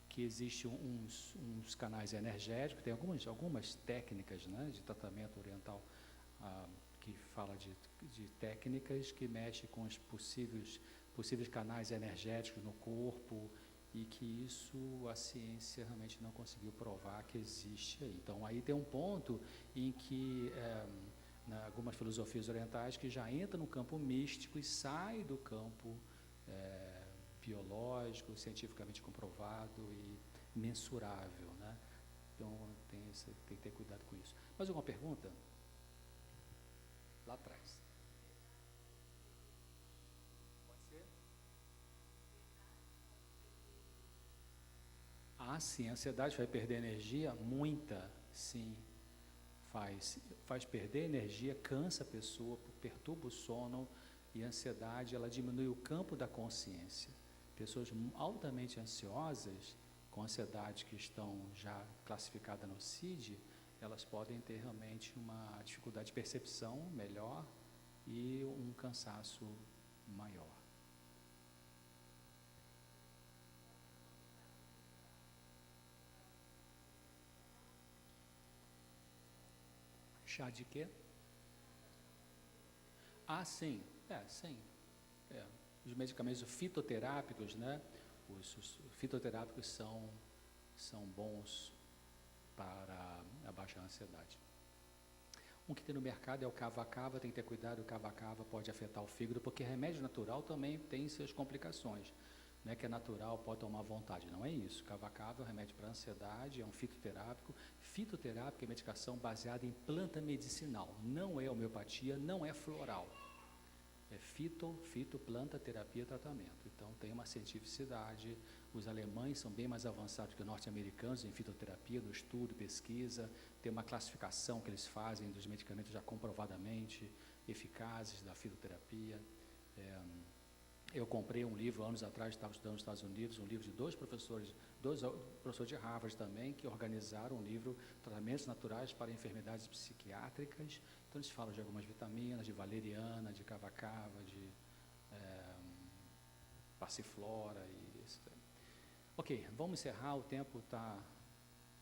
Speaker 8: que existem uns canais energéticos, tem algumas técnicas, né, de tratamento oriental, que fala de técnicas que mexem com os possíveis canais energéticos no corpo, e que isso a ciência realmente não conseguiu provar que existe aí. Então, aí tem um ponto em que algumas filosofias orientais que já entra no campo místico e sai do campo biológico, cientificamente comprovado e mensurável, né? Então, tem que ter cuidado com isso. Mais alguma pergunta? Lá atrás. Pode ser? Sim, a ansiedade vai perder energia? Muita, sim. Faz perder energia, cansa a pessoa, perturba o sono, e a ansiedade, ela diminui o campo da consciência. Pessoas altamente ansiosas, com ansiedade que estão já classificadas no CID, elas podem ter realmente uma dificuldade de percepção melhor e um cansaço maior. Chá de quê? Sim. Sim. Os medicamentos fitoterápicos, né? Os fitoterápicos são bons para abaixar a ansiedade. Um que tem no mercado é o cava-cava, tem que ter cuidado, o cava-cava pode afetar o fígado, porque remédio natural também tem suas complicações. Não é que é natural, pode tomar à vontade, não é isso. Cava-cava é um remédio para ansiedade, é um fitoterápico. Fitoterápico é medicação baseada em planta medicinal, não é homeopatia, não é floral. É fito, planta, terapia, tratamento. Então, tem uma cientificidade. Os alemães são bem mais avançados que os norte-americanos em fitoterapia, no estudo, pesquisa. Tem uma classificação que eles fazem dos medicamentos já comprovadamente eficazes da fitoterapia. Eu comprei um livro anos atrás, estava estudando nos Estados Unidos, um livro de dois professores de Harvard também, que organizaram um livro, Tratamentos Naturais para Enfermidades Psiquiátricas. Então, eles falam de algumas vitaminas, de valeriana, de cava-cava, de passiflora e isso. Ok, vamos encerrar, o tempo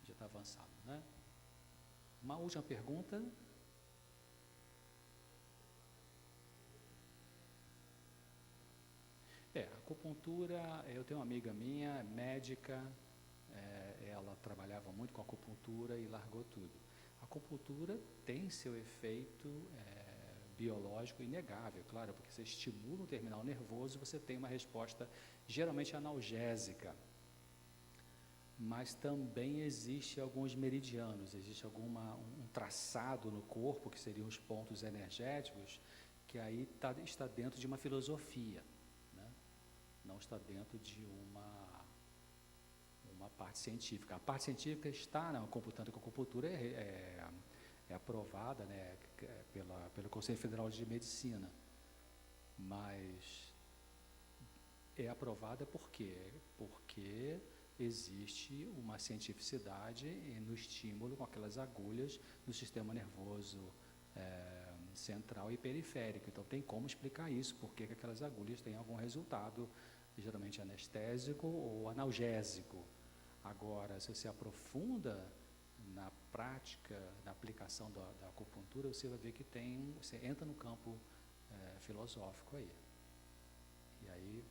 Speaker 8: já está avançado, né? Uma última pergunta. Acupuntura, eu tenho uma amiga minha, médica, ela trabalhava muito com acupuntura e largou tudo. A acupuntura tem seu efeito biológico inegável, claro, porque você estimula o terminal nervoso, você tem uma resposta geralmente analgésica. Mas também existe alguns meridianos, existe um traçado no corpo, que seriam os pontos energéticos, que aí está dentro de uma filosofia. Não está dentro de uma parte científica. A parte científica está, computando que a acupuntura é aprovada, né, pelo Conselho Federal de Medicina, mas é aprovada por quê? Porque existe uma cientificidade no estímulo com aquelas agulhas no sistema nervoso central e periférico. Então, tem como explicar isso, porque aquelas agulhas têm algum resultado, geralmente anestésico ou analgésico. Agora, se você aprofunda na prática, na aplicação da acupuntura, você vai ver que você entra no campo filosófico aí. E aí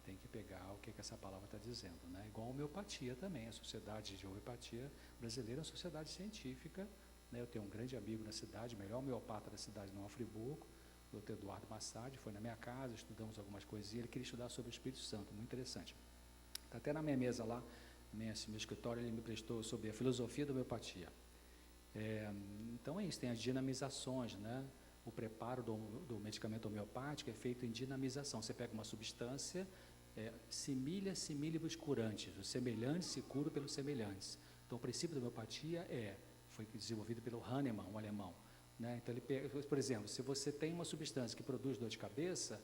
Speaker 8: tem que pegar o que essa palavra está dizendo, né? Igual a homeopatia também, a Sociedade de Homeopatia Brasileira é uma sociedade científica, né? Eu tenho um grande amigo na cidade, o melhor homeopata da cidade, Nova Friburgo, o Dr. Eduardo Massad, foi na minha casa, estudamos algumas coisinhas, ele queria estudar sobre o Espírito Santo, muito interessante. Está até na minha mesa lá, no meu escritório, ele me prestou sobre a filosofia da homeopatia. Então é isso, tem as dinamizações, né? O preparo do medicamento homeopático é feito em dinamização. Você pega uma substância, similibus curantes, os semelhantes se curam pelos semelhantes. Então o princípio da homeopatia foi desenvolvido pelo Hahnemann, um alemão, né? Então ele pega, por exemplo, se você tem uma substância que produz dor de cabeça,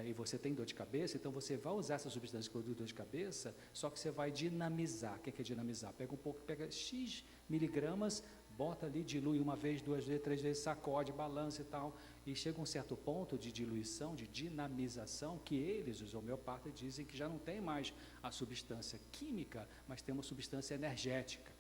Speaker 8: e você tem dor de cabeça, então você vai usar essa substância que produz dor de cabeça, só que você vai dinamizar. O que é dinamizar? Pega X miligramas, bota ali, dilui uma vez, 2 vezes, 3 vezes, sacode, balança e tal, e chega um certo ponto de diluição, de dinamização, que eles, os homeopatas, dizem que já não tem mais a substância química, mas tem uma substância energética.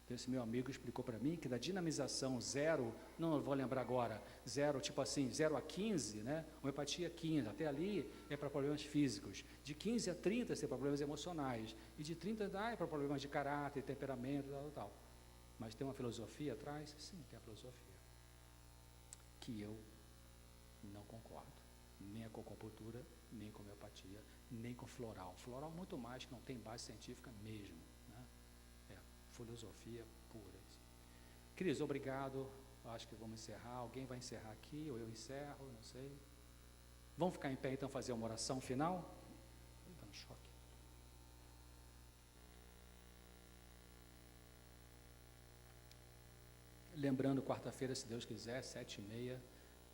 Speaker 8: Então esse meu amigo explicou para mim que da dinamização 0, não vou lembrar agora, 0, tipo assim, 0 a 15, né? Homeopatia 15, até ali é para problemas físicos, de 15 a 30 é para problemas emocionais, e de 30 é para problemas de caráter, temperamento, tal. Mas tem uma filosofia atrás? Sim, tem a filosofia, que eu não concordo, nem com acupuntura, nem com homeopatia, nem com floral. Floral muito mais, que não tem base científica mesmo, né? Filosofia pura. Cris, obrigado. Acho que vamos encerrar. Alguém vai encerrar aqui, ou eu encerro, não sei. Vamos ficar em pé então, fazer uma oração final? Está no choque. Lembrando, quarta-feira, se Deus quiser, 7h30,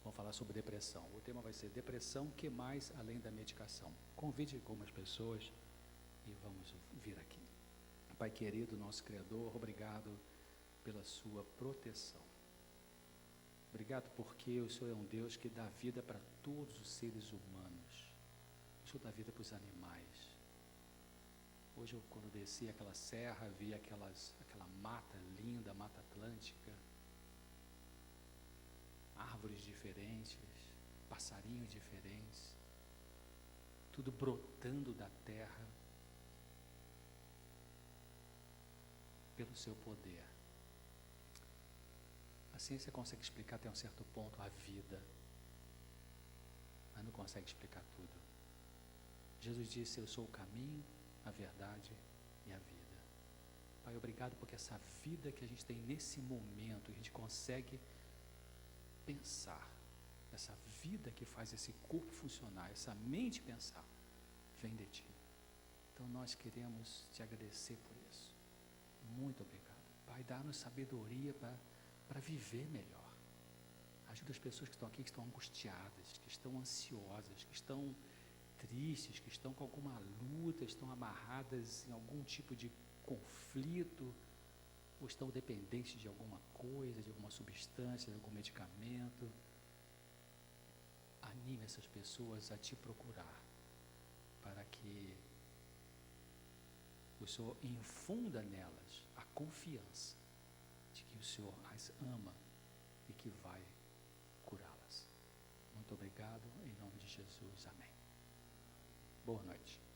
Speaker 8: vamos falar sobre depressão. O tema vai ser depressão, que mais além da medicação? Convide algumas pessoas e vamos vir aqui. Pai querido, nosso Criador, obrigado pela sua proteção. Obrigado porque o Senhor é um Deus que dá vida para todos os seres humanos. O Senhor dá vida para os animais. Hoje, quando desci aquela serra, vi aquela mata linda, Mata Atlântica, árvores diferentes, passarinhos diferentes, tudo brotando da terra pelo seu poder. A ciência consegue explicar até um certo ponto a vida, mas não consegue explicar tudo. Jesus disse: eu sou o caminho, a verdade e a vida. Pai, obrigado porque essa vida que a gente tem nesse momento, a gente consegue pensar, essa vida que faz esse corpo funcionar, essa mente pensar, vem de Ti. Então nós queremos Te agradecer por isso. Muito obrigado. Pai, dá-nos sabedoria para viver melhor. Ajuda as pessoas que estão aqui, que estão angustiadas, que estão ansiosas, que estão tristes, que estão com alguma luta, estão amarradas em algum tipo de conflito, ou estão dependentes de alguma coisa, de alguma substância, de algum medicamento. Anime essas pessoas a Te procurar, para que o Senhor infunda nelas a confiança de que o Senhor as ama e que vai curá-las. Muito obrigado, em nome de Jesus. Amém. Boa noite.